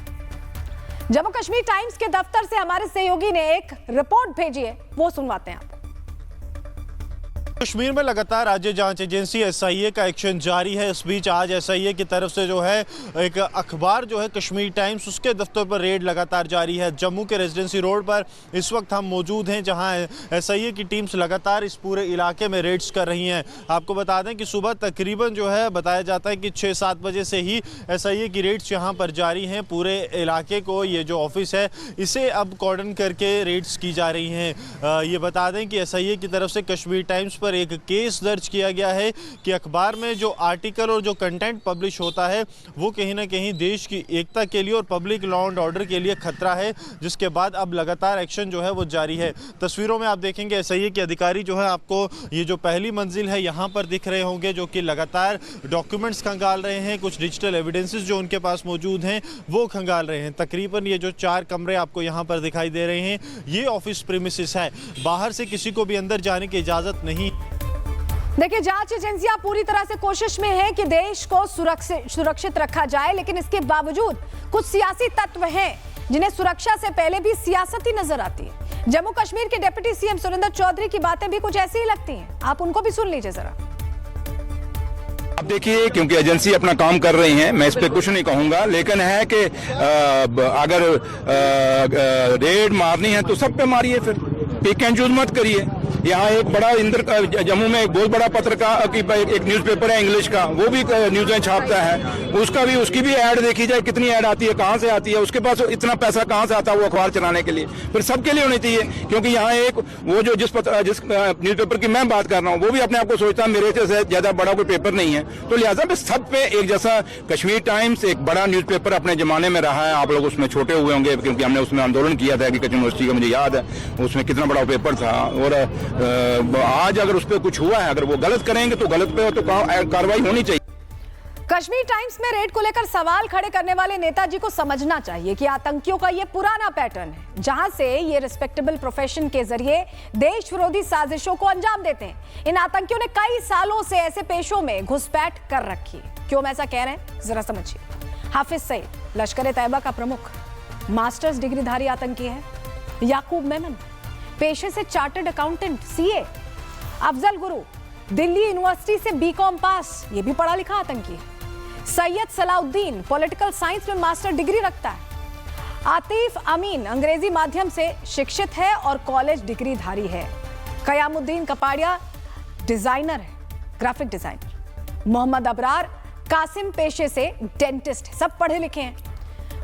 जम्मू कश्मीर टाइम्स के दफ्तर से हमारे सहयोगी ने एक रिपोर्ट भेजी है, वो सुनवाते हैं आप। कश्मीर में लगातार राज्य जांच एजेंसी SIA का एक्शन जारी है। इस बीच आज SIA की तरफ से जो है एक अखबार जो है कश्मीर टाइम्स, उसके दफ्तर पर रेड लगातार जारी है। जम्मू के रेजिडेंसी रोड पर इस वक्त हम मौजूद हैं, जहां SIA की टीम्स लगातार इस पूरे इलाके में रेड्स कर रही हैं। आपको बता दें कि सुबह तकरीबन जो है बताया जाता है कि 6-7 बजे से ही SIA की रेड्स यहां पर जारी हैं। पूरे इलाके को, ये जो ऑफिस है इसे अब कॉर्डन करके रेड्स की जा रही हैं। ये बता दें कि SIA की तरफ से कश्मीर टाइम्स पर एक केस दर्ज किया गया है कि अखबार में जो आर्टिकल और जो कंटेंट पब्लिश होता है वो कहीं ना कहीं देश की एकता के लिए और पब्लिक लॉ एंड ऑर्डर के लिए खतरा है, जिसके बाद अब लगातार एक्शन जो है वो जारी है। तस्वीरों में आप देखेंगे SIA के अधिकारी जो है, आपको ये जो पहली मंजिल है यहाँ पर दिख रहे होंगे, जो कि लगातार डॉक्यूमेंट्स खंगाल रहे हैं। कुछ डिजिटल एविडेंसेस जो उनके पास मौजूद हैं वो खंगाल रहे हैं। तकरीबन ये जो 4 कमरे आपको यहाँ पर दिखाई दे रहे हैं, ये ऑफिस प्रीमिसेस है। बाहर से किसी को भी अंदर जाने की इजाजत नहीं। देखिए, जांच एजेंसियां पूरी तरह से कोशिश में है कि देश को सुरक्षित रखा जाए, लेकिन इसके बावजूद कुछ सियासी तत्व हैं जिन्हें सुरक्षा से पहले भी सियासत ही नजर आती है। जम्मू कश्मीर के डिप्टी CM सुरेंद्र चौधरी की बातें भी कुछ ऐसी ही लगती हैं। आप उनको भी सुन लीजिए जरा। अब देखिए, क्योंकि एजेंसी अपना काम कर रही हैं, मैं इस पर कुछ नहीं कहूंगा, लेकिन है कि अगर रेड मारनी है तो सब पे मारिए, फिर पिक एंड चूज मत करिए। यहाँ एक बड़ा जम्मू में एक बहुत बड़ा पत्रकार एक न्यूज़पेपर है इंग्लिश का, वो भी न्यूज़ें छापता है। उसकी भी ऐड देखी जाए, कितनी ऐड आती है, कहाँ से आती है, उसके पास इतना पैसा कहाँ से आता है वो अखबार चलाने के लिए। फिर सबके लिए होनी चाहिए, क्योंकि यहाँ एक वो जो जिस न्यूज़पेपर की मैं बात कर रहा हूँ वो भी अपने आप को सोचता है मेरे से ज्यादा बड़ा कोई पेपर नहीं है। तो लिहाजा सब पे एक जैसा। कश्मीर टाइम्स एक बड़ा न्यूज़पेपर अपने जमाने में रहा है, आप लोग उसमें छोटे हुए होंगे क्योंकि हमने उसमें आंदोलन किया था एग्रीकल्चर यूनिवर्सिटी का, मुझे याद है उसमें कितना बड़ा पेपर था। और आज अगर उस पर कुछ हुआ है, अगर वो गलत करेंगे तो गलत पे तो कार्रवाई होनी चाहिए। कश्मीर टाइम्स में रेड को लेकर सवाल खड़े करने वाले नेताजी को समझना चाहिए कि आतंकियों का यह पुराना पैटर्न है, जहां से ये रिस्पेक्टेबल प्रोफेशन के जरिए देश विरोधी साजिशों को अंजाम देते हैं। इन आतंकियों ने कई सालों से ऐसे पेशों में घुसपैठ कर रखी है। क्यों हम ऐसा कह रहे हैं, जरा समझिए। हाफिज सईद, लश्कर तैयबा का प्रमुख, मास्टर्स डिग्रीधारी आतंकी है। याकूब मेमन, पेशे से chartered accountant CA। Afzal Guru, Delhi university से BCom पास, ये भी पढ़ा लिखा आतंकी है। सैयद सलाउद्दीन, पॉलिटिकल साइंस में मास्टर डिग्री रखता है। आतिफ अमीन, अंग्रेजी माध्यम से शिक्षित है और कॉलेज डिग्रीधारी है। कयामुद्दीन कपाड़िया, डिजाइनर है, ग्राफिक डिजाइनर। मोहम्मद अबरार कासिम, पेशे से डेंटिस्ट, सब पढ़े लिखे हैं।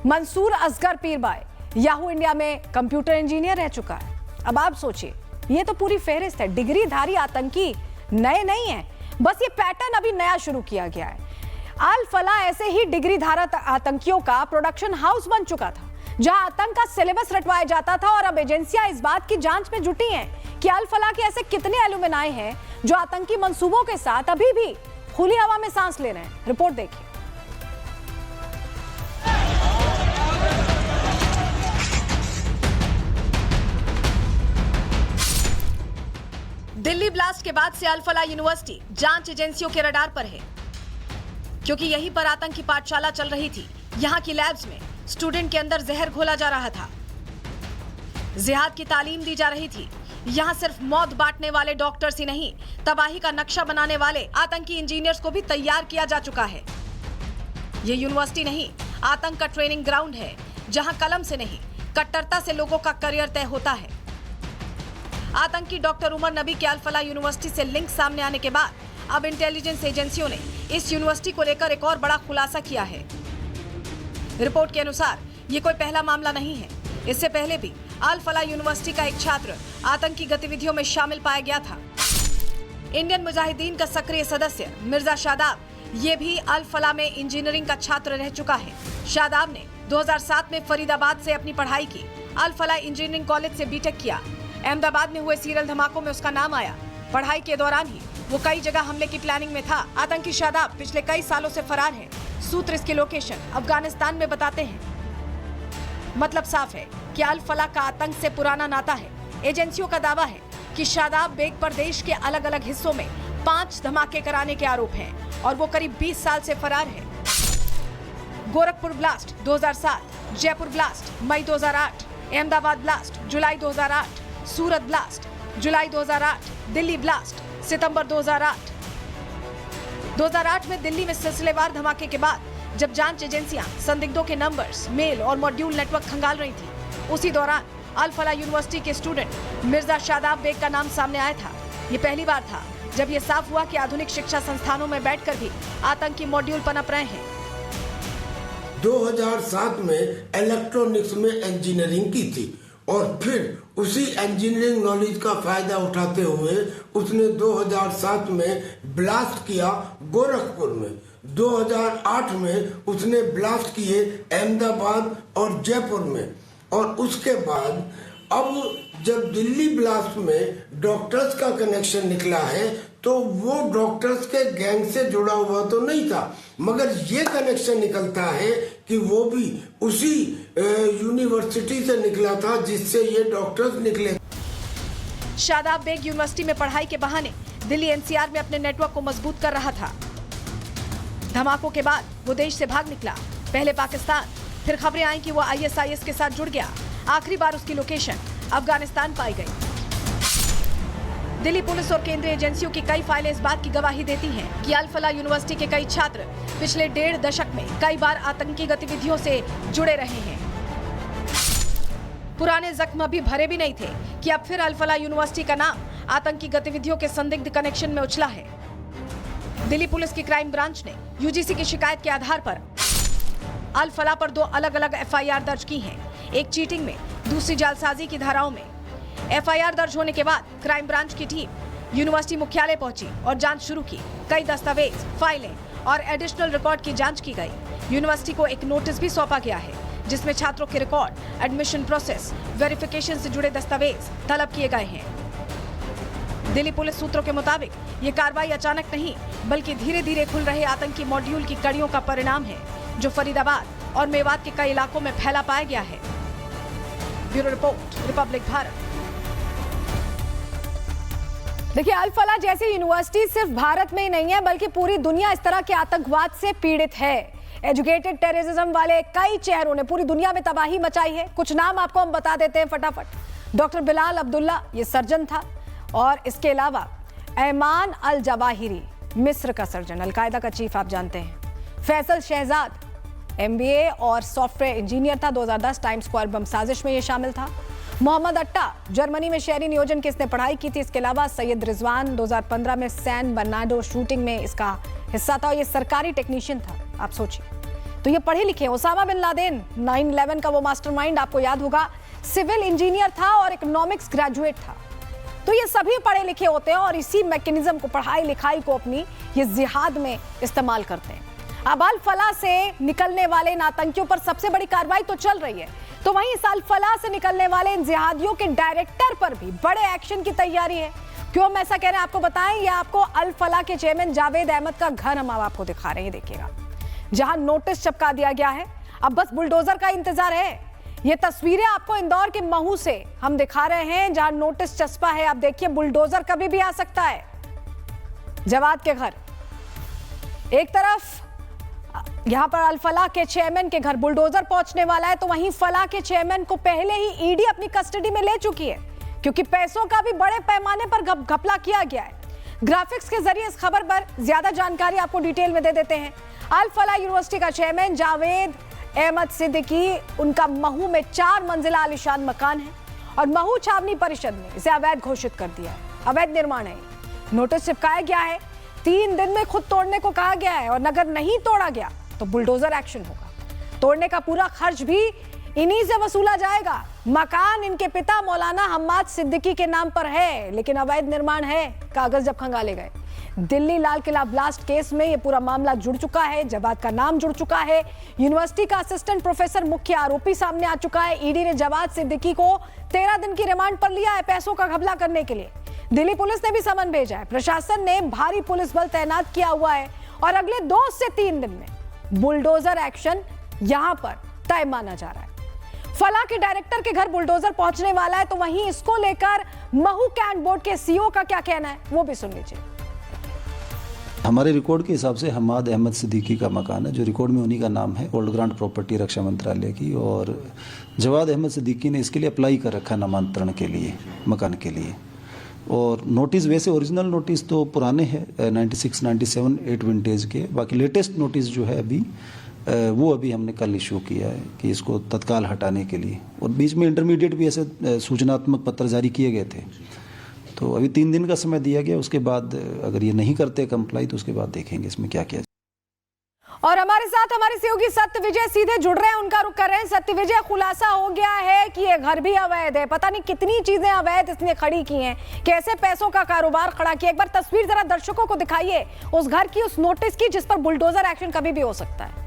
मंसूर असगर पीरबाई, याहू इंडिया में कंप्यूटर इंजीनियर रह चुका है। अब आप सोचिए, ये तो पूरी फेहरिस्त है। डिग्रीधारी आतंकी नए नहीं है, बस ये पैटर्न अभी नया शुरू किया गया है। अल फला ऐसे ही डिग्रीधारी आतंकियों का प्रोडक्शन हाउस बन चुका था, जहां आतंक का सिलेबस रटवाया जाता था। और अब एजेंसियां इस बात की जांच में जुटी हैं कि अल फला के ऐसे कितने एलुमनाई हैं जो आतंकी मंसूबों के साथ अभी भी खुली हवा में सांस ले रहे हैं। रिपोर्ट देखिए। दिल्ली ब्लास्ट के बाद से अल फलाह यूनिवर्सिटी जांच एजेंसियों के रडार पर है, क्योंकि यहीं पर आतंकी पाठशाला चल रही थी। यहाँ की लैब्स में स्टूडेंट के अंदर जहर घोला जा रहा था, जिहाद की तालीम दी जा रही थी। यहाँ सिर्फ मौत बांटने वाले डॉक्टर्स ही नहीं, तबाही का नक्शा बनाने वाले आतंकी इंजीनियर्स को भी तैयार किया जा चुका है। ये यूनिवर्सिटी नहीं, आतंक का ट्रेनिंग ग्राउंड है, जहां कलम से नहीं कट्टरता से लोगों का करियर तय होता है। आतंकी डॉक्टर उमर नबी के अल फलाह यूनिवर्सिटी से लिंक सामने आने के बाद अब इंटेलिजेंस एजेंसियों ने इस यूनिवर्सिटी को लेकर एक और बड़ा खुलासा किया है। रिपोर्ट के अनुसार ये कोई पहला मामला नहीं है। इससे पहले भी अल फलाह यूनिवर्सिटी का एक छात्र आतंकी गतिविधियों में शामिल पाया गया था। इंडियन मुजाहिदीन का सक्रिय सदस्य मिर्जा शादाब ये भी अल फलाह में इंजीनियरिंग का छात्र रह चुका है। शादाब ने 2007 में फरीदाबाद से अपनी पढ़ाई की। अल फलाह इंजीनियरिंग कॉलेज से बीटेक किया। अहमदाबाद में हुए सीरियल धमाकों में उसका नाम आया। पढ़ाई के दौरान ही वो कई जगह हमले की प्लानिंग में था। आतंकी शादाब पिछले कई सालों से फरार है। सूत्र इसकी लोकेशन अफगानिस्तान में बताते हैं। मतलब साफ है कि अल फलाह का आतंक से पुराना नाता है। एजेंसियों का दावा है कि शादाब बेग पर देश के अलग अलग हिस्सों में 5 धमाके कराने के आरोप हैं और वो करीब 20 साल से फरार है। गोरखपुर ब्लास्ट 2007, जयपुर ब्लास्ट मई 2008, अहमदाबाद ब्लास्ट जुलाई 2008, सूरत ब्लास्ट जुलाई 2008, दिल्ली ब्लास्ट सितंबर 2008। 2008 में दिल्ली में सिलसिलेवार धमाके के बाद जब जांच एजेंसियां संदिग्धों के नंबर्स, मेल और मॉड्यूल नेटवर्क खंगाल रही थी, उसी दौरान अल फलाह यूनिवर्सिटी के स्टूडेंट मिर्जा शादाब बेग का नाम सामने आया था। ये पहली बार था जब ये साफ हुआ कि आधुनिक शिक्षा संस्थानों में बैठकर भी आतंकी मॉड्यूल पनप रहे हैं। 2007 में इलेक्ट्रॉनिक्स में इंजीनियरिंग की थी और फिर उसी इंजीनियरिंग नॉलेज का फायदा उठाते हुए उसने 2007 में ब्लास्ट किया गोरखपुर में। 2008 में उसने ब्लास्ट किए अहमदाबाद और जयपुर में। और उसके बाद अब जब दिल्ली ब्लास्ट में डॉक्टर्स का कनेक्शन निकला है तो वो डॉक्टर्स के गैंग से जुड़ा हुआ तो नहीं था, मगर ये कनेक्शन निकलता है कि वो भी उसी यूनिवर्सिटी से निकला था जिससे ये डॉक्टर्स निकले। शादाब बेग यूनिवर्सिटी में पढ़ाई के बहाने दिल्ली एनसीआर में अपने नेटवर्क को मजबूत कर रहा था। धमाकों के बाद वो देश से भाग निकला, पहले पाकिस्तान, फिर खबरें आई कि वो ISIS के साथ जुड़ गया। आखिरी बार उसकी लोकेशन अफगानिस्तान पाई गई। दिल्ली पुलिस और केंद्रीय एजेंसियों की कई फाइलें इस बात की गवाही देती हैं कि अल फलाह यूनिवर्सिटी के कई छात्र पिछले 1.5 दशक में कई बार आतंकी गतिविधियों से जुड़े रहे हैं। पुराने जख्म अभी भरे भी नहीं थे कि अब फिर अल फलाह यूनिवर्सिटी का नाम आतंकी गतिविधियों के संदिग्ध कनेक्शन में उछला है। दिल्ली पुलिस की क्राइम ब्रांच ने UGC की शिकायत के आधार पर अल फलाह पर 2 अलग अलग FIR दर्ज की हैं। एक चीटिंग में, दूसरी जालसाजी की धाराओं में। FIR दर्ज होने के बाद क्राइम ब्रांच की टीम यूनिवर्सिटी मुख्यालय पहुंची और जांच शुरू की। कई दस्तावेज, फाइलें और एडिशनल रिकॉर्ड की जांच की गई। यूनिवर्सिटी को एक नोटिस भी सौंपा गया है जिसमें छात्रों के रिकॉर्ड, एडमिशन प्रोसेस, वेरिफिकेशन से जुड़े दस्तावेज तलब किए गए हैं। दिल्ली पुलिस सूत्रों के मुताबिक ये कार्रवाई अचानक नहीं बल्कि धीरे धीरे खुल रहे आतंकी मॉड्यूल की कड़ियों का परिणाम है जो फरीदाबाद और मेवात के कई इलाकों में फैला पाया गया है। Bureau report, Republic Bharat. देखिए, अल फलाह जैसी यूनिवर्सिटी सिर्फ भारत में ही नहीं है बल्कि पूरी दुनिया इस तरह के आतंकवाद से पीड़ित है। एजुकेटेड टेररिज्म वाले कई चेहरों ने पूरी दुनिया में तबाही मचाई है। कुछ नाम आपको हम बता देते हैं फटाफट। डॉक्टर बिलाल अब्दुल्ला, ये सर्जन था, और इसके अलावा ऐमान अल जवाहिरी, मिस्र का सर्जन, अलकायदा का चीफ आप जानते हैं। फैसल शहजाद MBA और सॉफ्टवेयर इंजीनियर था। 2010 टाइम्स स्क्वायर बम साजिश में ये शामिल था। मोहम्मद अट्टा, जर्मनी में शहरी नियोजन की इसने पढ़ाई की थी। इसके अलावा सैयद रिजवान 2015 में सैन बर्नार्डो शूटिंग में इसका हिस्सा था और ये सरकारी टेक्नीशियन था। आप सोचिए, तो ये पढ़े लिखे। ओसामा बिन लादेन, 9/11 का वो मास्टरमाइंड, आपको याद होगा, सिविल इंजीनियर था और इकोनॉमिक्स ग्रेजुएट था। तो ये सभी पढ़े लिखे होते हैं और इसी मैकेनिज्म को, पढ़ाई लिखाई को अपनी ये जिहाद में इस्तेमाल करते हैं। अब अल फलाह से निकलने वाले इन आतंकियों पर सबसे बड़ी कार्रवाई तो चल रही है, तो वहीं इस अल फलाह से निकलने वाले इन जिहादियों के डायरेक्टर पर भी बड़े एक्शन की तैयारी है। क्यों हम ऐसा कह रहे हैं आपको बताएं। ये आपको अल फलाह के चेयरमैन जावेद अहमद का घर हम आपको दिखा रहे हैं, देखिएगा, जहां नोटिस चिपका दिया गया है। अब बस बुलडोजर का इंतजार है। ये तस्वीरें आपको इंदौर के महू से हम दिखा रहे हैं, जहां नोटिस चस्पा है। आप देखिए, बुलडोजर कभी भी आ सकता है। जवाद के घर एक तरफ, यहां पर अल-फलाह के चेयरमैन के घर बुलडोजर पहुंचने वाला है, तो वहीं फलाह के चेयरमैन को पहले ही ईडी अपनी कस्टडी में ले चुकी है, क्योंकि पैसों का भी बड़े पैमाने पर घपला किया गया है। ग्राफिक्स के जरिए इस खबर पर ज्यादा जानकारी आपको डिटेल में दे देते हैं। अल-फलाह यूनिवर्सिटी का चेयरमैन जावेद अहमद सिद्दीकी, उनका महू में 4 मंजिला आलीशान मकान है और महू छावनी परिषद ने इसे अवैध घोषित कर दिया है। अवैध निर्माण है। नोटिस चिपकाया गया है, 3 दिन में खुद तोड़ने को कहा गया है और अगर नहीं तोड़ा गया तो बुलडोजर एक्शन होगा। तोड़ने का पूरा खर्च भी इन्हीं से वसूला जाएगा। मकान इनके पिता मौलाना हम्माद सिद्दीकी के नाम पर है, लेकिन अवैध निर्माण है, कागज जब खंगाले गए। दिल्ली लाल किला ब्लास्ट केस में ये पूरा मामला जुड़ चुका है, जवाद का नाम जुड़ चुका है। यूनिवर्सिटी का असिस्टेंट प्रोफेसर मुख्य आरोपी सामने आ चुका है। ईडी ने जवाद सिद्दीकी को 13 दिन की रिमांड पर लिया है पैसों का घपला करने के लिए। दिल्ली पुलिस ने भी समन भेजा है। प्रशासन ने भारी पुलिस बल तैनात किया हुआ है और अगले 2 से 3 दिन में बुलडोजर एक्शन यहां पर तय माना जा रहा है। फलाह के डायरेक्टर के घर बुलडोजर पहुंचने वाला है, तो वहीं इसको लेकर महू कैंट बोर्ड के सीईओ का क्या कहना है, वो भी सुन लीजिए। हमारे रिकॉर्ड के हिसाब से हम्माद अहमद सिद्दीकी का मकान है, जो रिकॉर्ड में उन्हीं का नाम है, ओल्ड ग्रांट प्रॉपर्टी रक्षा मंत्रालय की, और जवाद अहमद सिद्दीकी ने इसके लिए अप्लाई कर रखा नामांतरण के लिए, मकान के लिए। और नोटिस वैसे ओरिजिनल नोटिस तो पुराने हैं 96, 97, 8 विंटेज के। बाकी लेटेस्ट नोटिस जो है अभी वो अभी हमने कल इशू किया है कि इसको तत्काल हटाने के लिए, और बीच में इंटरमीडिएट भी ऐसे सूचनात्मक पत्र जारी किए गए थे। तो अभी 3 दिन का समय दिया गया, उसके बाद अगर ये नहीं करते कंप्लाई तो उसके बाद देखेंगे इसमें क्या किया। और हमारे साथ हमारे सहयोगी सत्य विजय सीधे जुड़ रहे हैं, उनका रुख कर रहे हैं। सत्य विजय, खुलासा हो गया है कि ये घर भी अवैध है, पता नहीं कितनी चीजें अवैध इसने खड़ी की हैं, कैसे पैसों का कारोबार खड़ा किया। एक बार तस्वीर जरा दर्शकों को दिखाइए उस घर की, उस नोटिस की जिस पर बुलडोजर एक्शन कभी भी हो सकता है।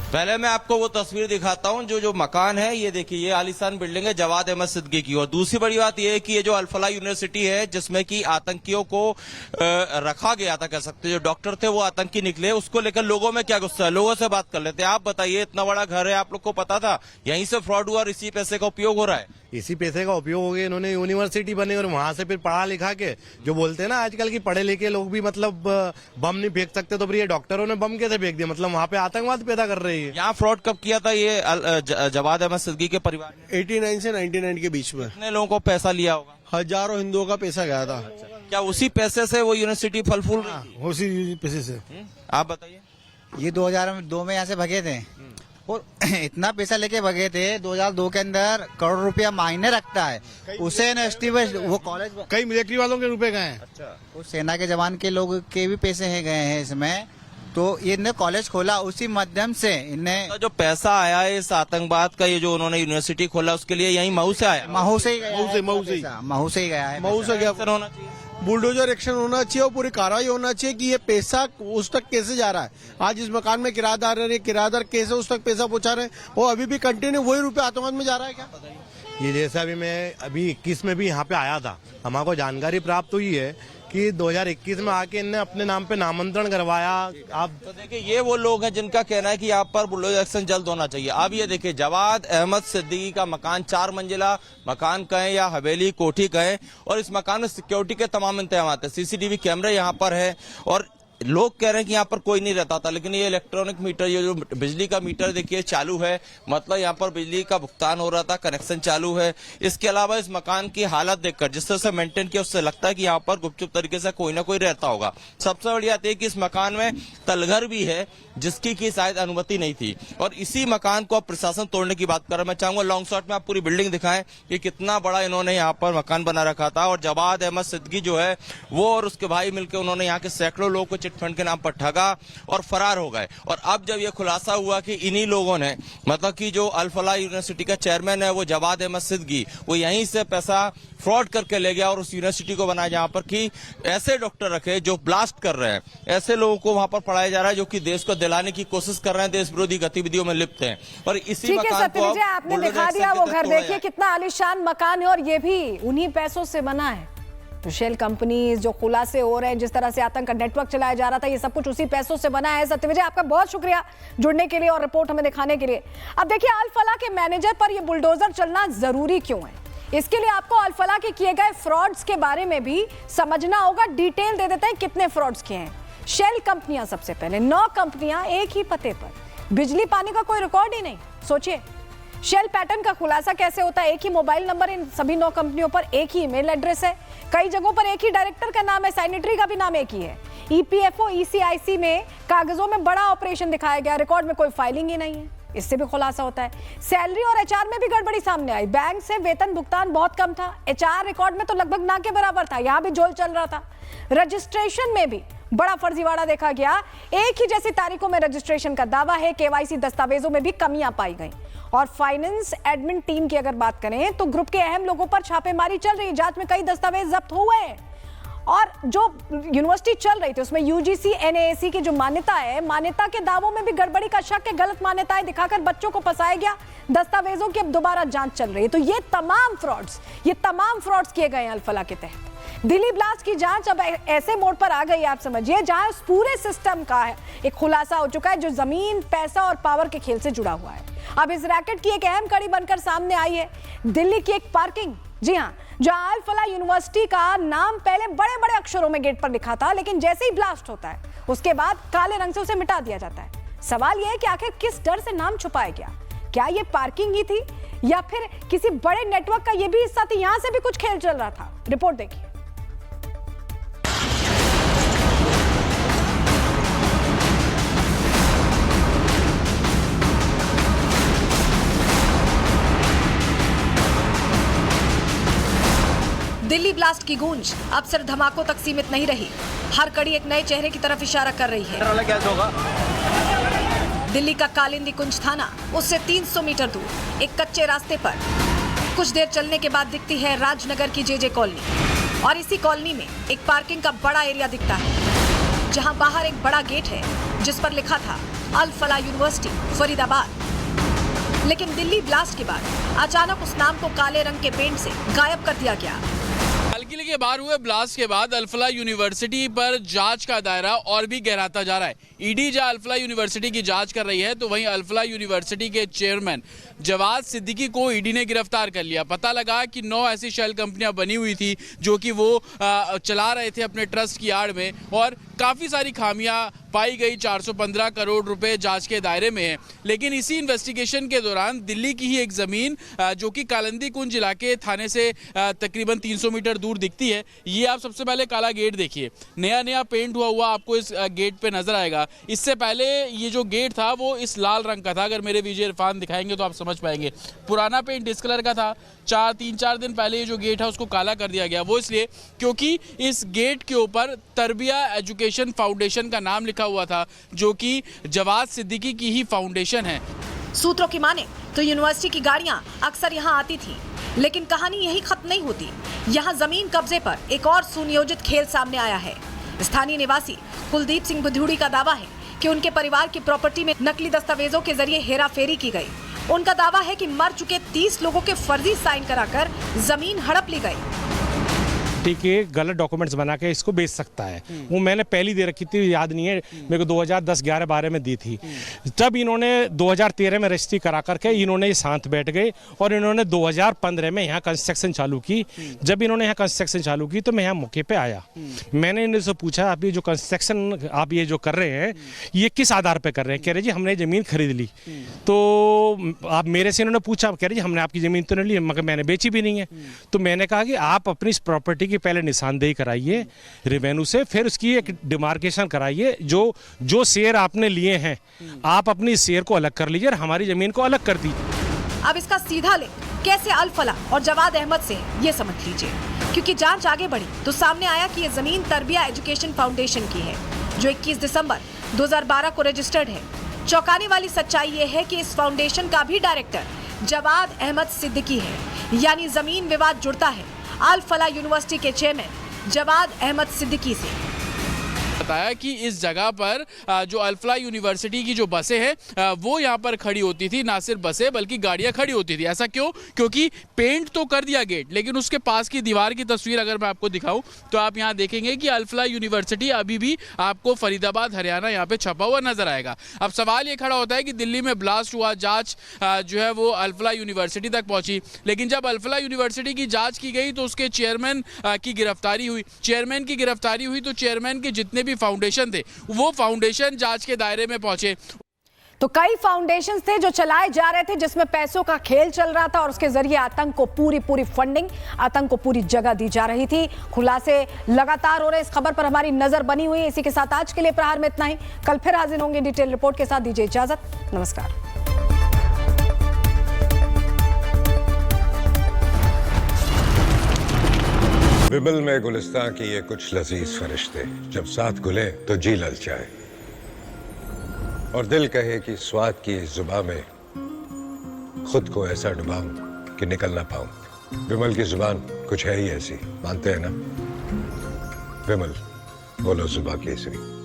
पहले मैं आपको वो तस्वीर दिखाता हूं, जो मकान है, ये देखिए, ये आलीशान बिल्डिंग है जवाद अहमद सिद्दीकी की। और दूसरी बड़ी बात ये है कि ये जो अल-फलाह यूनिवर्सिटी है, जिसमें कि आतंकियों को रखा गया था, कह सकते, जो डॉक्टर थे वो आतंकी निकले, उसको लेकर लोगों में क्या गुस्सा है। लोगों से बात कर लेते हैं। आप बताइए, इतना बड़ा घर है, आप लोग को पता था यहीं से फ्रॉड हुआ और इसी पैसे का उपयोग हो रहा है? इसी पैसे का उपयोग हो गया, इन्होंने यूनिवर्सिटी बने और वहां से फिर पढ़ा लिखा के, जो बोलते हैं ना आजकल की पढ़े लिखे लोग भी मतलब बम नहीं फेंक सकते, तो फिर ये डॉक्टरों ने बम कैसे फेंक दिया? मतलब वहाँ पे आतंकवाद पैदा कर रही है। यहाँ फ्रॉड कब किया था ये जवाद अहमद सिद्दीकी के परिवार ने? 89 से 99 के बीच में। कितने लोगों को पैसा लिया होगा? हजारों हिंदुओं का पैसा गया था। क्या उसी पैसे से वो यूनिवर्सिटी फल फूल रही थी? उसी पैसे से। आप बताइए। ये 2002 में यहाँ से भगे थे और इतना पैसा लेके भगे थे। 2002 के अंदर करोड़ रुपया मायने रखता है। उसे यूनिवर्सिटी में वो कॉलेज, कई मिलिट्री वालों के रुपए गए हैं। अच्छा, उस सेना के जवान के लोग के भी पैसे गए हैं इसमें। तो इन्हें कॉलेज खोला, उसी माध्यम से इन्हें तो जो पैसा आया है इस आतंकवाद का, ये जो उन्होंने यूनिवर्सिटी खोला, उसके लिए यही महू से आया? महू से ही गया, महू से ही गया है। महू से गया। होना चाहिए, बुलडोजर एक्शन होना चाहिए और पूरी कार्रवाई होना चाहिए कि ये पैसा उस तक कैसे जा रहा है। आज इस मकान में किराएदार रहे, किराएदार कैसे उस तक पैसा पहुंचा रहे हैं, और अभी भी कंटिन्यू वही रुपया आतंकवाद में जा रहा है क्या? ये जैसा भी मैं अभी 21 में भी यहाँ पे आया था, हमारे जानकारी प्राप्त हुई है कि 2021 में आके इन्हें अपने नाम पे नामांतरण करवाया। आप तो देखिए, ये वो लोग हैं जिनका कहना है कि यहाँ पर बुलडोजर एक्शन जल्द होना चाहिए। अब ये देखिए, जवाद अहमद सिद्दीकी का मकान 4 मंजिला मकान कहें या हवेली कोठी कहें, और इस मकान में सिक्योरिटी के तमाम इंतजाम है। सीसीटीवी कैमरे यहाँ पर है और लोग कह रहे हैं कि यहाँ पर कोई नहीं रहता था, लेकिन ये इलेक्ट्रॉनिक मीटर, ये जो बिजली का मीटर देखिए चालू है, मतलब यहाँ पर बिजली का भुगतान हो रहा था, कनेक्शन चालू है। इसके अलावा इस मकान की हालत देखकर जिस तरह से मेंटेन किया, उससे लगता है कि यहाँ पर गुपचुप तरीके से कोई ना कोई रहता होगा। सबसे बड़ी बात यह कि इस मकान में तलघर भी है, जिसकी की शायद अनुमति नहीं थी, और इसी मकान को अब प्रशासन तोड़ने की बात कर रहा है। मैं चाहूंगा लॉन्ग शॉट में आप पूरी बिल्डिंग दिखाएं कि कितना बड़ा इन्होंने यहाँ पर मकान बना रखा था। और जवाद अहमद सिद्दीकी जो है वो और उसके भाई मिलकर उन्होंने यहाँ के सैकड़ों लोगों को चिटफंड के नाम पर ठगा और फरार हो गए। और अब जब यह खुलासा हुआ कि इन्हीं लोगों ने, मतलब कि जो अल-फलाह यूनिवर्सिटी का चेयरमैन है वो जवाद अहमद सिद्दीकी, वो यहीं से पैसा फ्रॉड करके ले गया और उस यूनिवर्सिटी को बनाया जहां पर कि ऐसे डॉक्टर रखे जो ब्लास्ट कर रहे हैं, ऐसे लोगों को वहां पर पढ़ाया जा रहा है जो कि देश को दिलाने की कोशिश कर रहे हैं, देश विरोधी गतिविधियों में लिप्त हैं। और इसी मकान को आपने दिखा दिया वो घर, देखिए कितना आलीशान मकान है और ये भी उन्हीं पैसों से बना है। तो शेल कंपनी जो खुलासे हो रहे हैं, जिस तरह से आतंक का नेटवर्क चलाया जा रहा था, ये सब कुछ उसी पैसों से बना है। सत्यविजय, आपका बहुत शुक्रिया जुड़ने के लिए और रिपोर्ट हमें दिखाने के लिए। अब देखिए, अल फलाह के मैनेजर पर ये बुलडोजर चलना जरूरी क्यों है, इसके लिए आपको अल फलाह के किए गए फ्रॉड्स के बारे में भी समझना होगा। डिटेल दे देते हैं कितने फ्रॉड्स किए हैं। शेल कंपनियां, सबसे पहले 9 कंपनियां एक ही पते पर, बिजली पानी का कोई रिकॉर्ड ही नहीं। सोचिए, शेल पैटर्न का खुलासा कैसे होता है? एक ही मोबाइल नंबर, इन सभी 9 कंपनियों पर एक ही ईमेल एड्रेस है, कई जगहों पर एक ही डायरेक्टर का नाम है, सैनिटरी का भी नाम एक ही है। ईपीएफओ ईसीआईसी में कागजों में बड़ा ऑपरेशन दिखाया गया, रिकॉर्ड में कोई फाइलिंग ही नहीं है, इससे भी खुलासा होता है। सैलरी और एचआर में भी गड़बड़ी सामने आई, बैंक से वेतन भुगतान बहुत कम था, एचआर रिकॉर्ड में तो लगभग ना के बराबर था, यहां भी झोल चल रहा था। रजिस्ट्रेशन में भी बड़ा फर्जीवाड़ा देखा गया, एक ही जैसी तारीखों में रजिस्ट्रेशन का दावा है, केवाईसी दस्तावेजों में भी कमियां पाई गई। और फाइनेंस एडमिन टीम की अगर बात करें तो ग्रुप के अहम लोगों पर छापेमारी चल रही है, जांच में कई दस्तावेज जब्त हुए हैं। और जो यूनिवर्सिटी चल रही थी उसमें यूजीसी एनएएसी की जो मान्यता है, मान्यता के दावों में भी गड़बड़ी का शक है, गलत मान्यताएं दिखाकर बच्चों को फंसाया गया, दस्तावेजों की अब दोबारा जांच चल रही है। तो ये तमाम फ्रॉड्स किए गए हैं अल फलाह के तहत। दिल्ली ब्लास्ट की जांच अब ऐसे मोड़ पर आ गई, आप समझिए, जहां उस पूरे सिस्टम का एक खुलासा हो चुका है जो जमीन, पैसा और पावर के खेल से जुड़ा हुआ है। अब इस रैकेट की एक अहम कड़ी बनकर सामने आई है दिल्ली की एक पार्किंग। जी हां, जहां अल फलाह यूनिवर्सिटी का नाम पहले बड़े बड़े अक्षरों में गेट पर लिखा था, लेकिन जैसे ही ब्लास्ट होता है उसके बाद काले रंग से उसे मिटा दिया जाता है। सवाल यह है कि आखिर किस डर से नाम छुपाया गया? क्या ये पार्किंग ही थी या फिर किसी बड़े नेटवर्क का ये भी हिस्सा थी? यहां से भी कुछ खेल चल रहा था। रिपोर्ट देखिए। दिल्ली ब्लास्ट की गूंज अब सिर्फ धमाकों तक सीमित नहीं रही, हर कड़ी एक नए चेहरे की तरफ इशारा कर रही है। दिल्ली का कालिंदी कुंज थाना, उससे 300 मीटर दूर एक कच्चे रास्ते पर कुछ देर चलने के बाद दिखती है राजनगर की जेजे कॉलोनी। और इसी कॉलोनी में एक पार्किंग का बड़ा एरिया दिखता है, जहां बाहर एक बड़ा गेट है जिस पर लिखा था अल फलाह यूनिवर्सिटी फरीदाबाद। लेकिन दिल्ली ब्लास्ट के बाद अचानक उस नाम को काले रंग के पेंट से गायब कर दिया गया। किले के बाहर हुए ब्लास्ट के बाद अल फलाह यूनिवर्सिटी पर जांच का दायरा और भी गहराता जा रहा है। ईडी जहां अल फलाह यूनिवर्सिटी की जांच कर रही है, तो वहीं अल फलाह यूनिवर्सिटी के चेयरमैन जवाद सिद्दीकी को ईडी ने गिरफ्तार कर लिया। पता लगा कि 9 ऐसी शेल कंपनियां बनी हुई थी जो कि वो चला रहे थे अपने ट्रस्ट की आड़ में, और काफ़ी सारी खामियां पाई गई। 415 करोड़ रुपए जांच के दायरे में है। लेकिन इसी इन्वेस्टिगेशन के दौरान दिल्ली की ही एक ज़मीन जो कि कालिंदी कुंज इलाके थाने से तकरीबन 300 मीटर दूर दिखती है, ये आप सबसे पहले काला गेट देखिए, नया पेंट हुआ आपको इस गेट पे नजर आएगा। इससे पहले ये जो गेट था वो इस लाल रंग का था, अगर मेरे विजय इरफान दिखाएंगे तो आप समझ पाएंगे। पुराना पेंट इस कलर का था। 3-4 दिन पहले ये जो गेट है उसको काला कर दिया गया, वो इसलिए क्योंकि इस गेट के ऊपर तरबिया एजुकेशन फाउंडेशन का नाम लिखा हुआ था, जो कि जवाद सिद्दीकी की ही फाउंडेशन है। सूत्रों की माने तो यूनिवर्सिटी की गाड़ियां अक्सर यहां आती थी, लेकिन कहानी यही खत्म नहीं होती। यहां जमीन कब्जे पर एक और सुनियोजित खेल सामने आया है। स्थानीय निवासी कुलदीप सिंह बुधूड़ी का दावा है कि उनके परिवार की प्रॉपर्टी में नकली दस्तावेजों के जरिए हेराफेरी की गई। उनका दावा है कि मर चुके 30 लोगों के फर्जी साइन कराकर जमीन हड़प ली गई। के गलत डॉक्यूमेंट्स बना के इसको बेच सकता है। वो मैंने पहली दे रखी थी, याद नहीं है मेरे को, 2010-11-12 में दी थी। तब इन्होंने 2013 में रजिस्ट्री करा करके इन्होंने साथ बैठ गए और इन्होंने 2015 में यहाँ कंस्ट्रक्शन चालू की। जब इन्होंने यहाँ कंस्ट्रक्शन चालू की तो मैं यहाँ मौके पे आया। मैंने इनसे पूछा, आप ये जो कंस्ट्रक्शन आप ये जो कर रहे हैं ये किस आधार पर कर रहे हैं? कह रहे जी हमने ज़मीन खरीद ली। तो आप मेरे से इन्होंने पूछा, कह रहे जी हमने आपकी ज़मीन तो नहीं ली, मगर मैंने बेची भी नहीं है। तो मैंने कहा कि आप अपनी इस प्रॉपर्टी पहले निशानदेही कराइए रेवेन्यू से, फिर उसकी एक डिमार्केशन कराइए। जो शेयर आपने लिए हैं आप अपनी शेयर को अलग कर लीजिए और हमारी जमीन को अलग कर दीजिए। अब इसका सीधा लिंक कैसे अल फलाह और जवाद अहमद से, ये समझ लीजिए। क्योंकि जांच आगे बढ़ी तो सामने आया कि ये जमीन तरबिया एजुकेशन फाउंडेशन की है, जो 21 दिसंबर 2012 को रजिस्टर्ड है। चौंकाने वाली सच्चाई ये है कि इस फाउंडेशन का भी डायरेक्टर जवाद अहमद सिद्दीकी है। यानी जमीन विवाद जुड़ता है अल फलाह यूनिवर्सिटी के चेयरमैन जवाद अहमद सिद्दीकी से। बताया कि इस जगह पर जो अल्फला यूनिवर्सिटी की जो बसें हैं वो यहाँ पर खड़ी होती थी, ना सिर्फ बसें बल्कि गाड़ियाँ खड़ी होती थी। ऐसा क्यों? क्योंकि पेंट तो कर दिया गेट, लेकिन उसके पास की दीवार की तस्वीर अगर मैं आपको दिखाऊं तो आप यहाँ देखेंगे कि अल्फला यूनिवर्सिटी अभी भी आपको फरीदाबाद हरियाणा यहाँ पे छपा हुआ नजर आएगा। अब सवाल ये खड़ा होता है कि दिल्ली में ब्लास्ट हुआ, जांच जो है वो अल्फला यूनिवर्सिटी तक पहुंची, लेकिन जब अल्फला यूनिवर्सिटी की जांच की गई तो उसके चेयरमैन की गिरफ्तारी हुई। चेयरमैन की गिरफ्तारी हुई तो चेयरमैन के जितने भी फाउंडेशन थे वो फाउंडेशन जांच के दायरे में पहुंचे। तो कई फाउंडेशंस थे जो चलाए जा रहे थे, जिसमें पैसों का खेल चल रहा था और उसके जरिए आतंक को पूरी फंडिंग, आतंक को पूरी जगह दी जा रही थी। खुलासे लगातार हो रहे, इस खबर पर हमारी नजर बनी हुई है। इसी के साथ आज के लिए प्रहार में इतना ही। कल फिर हाजिर होंगे डिटेल रिपोर्ट के साथ। दीजिए इजाजत, नमस्कार। विमल में गुलिस्तां की ये कुछ लजीज फरिश्ते, जब साथ घुले तो जी ललचाए और दिल कहे कि स्वाद की जुबान में खुद को ऐसा डुबाऊं कि निकल ना पाऊं। विमल की जुबान कुछ है ही ऐसी, मानते हैं ना? विमल बोलो जुबान केसरी।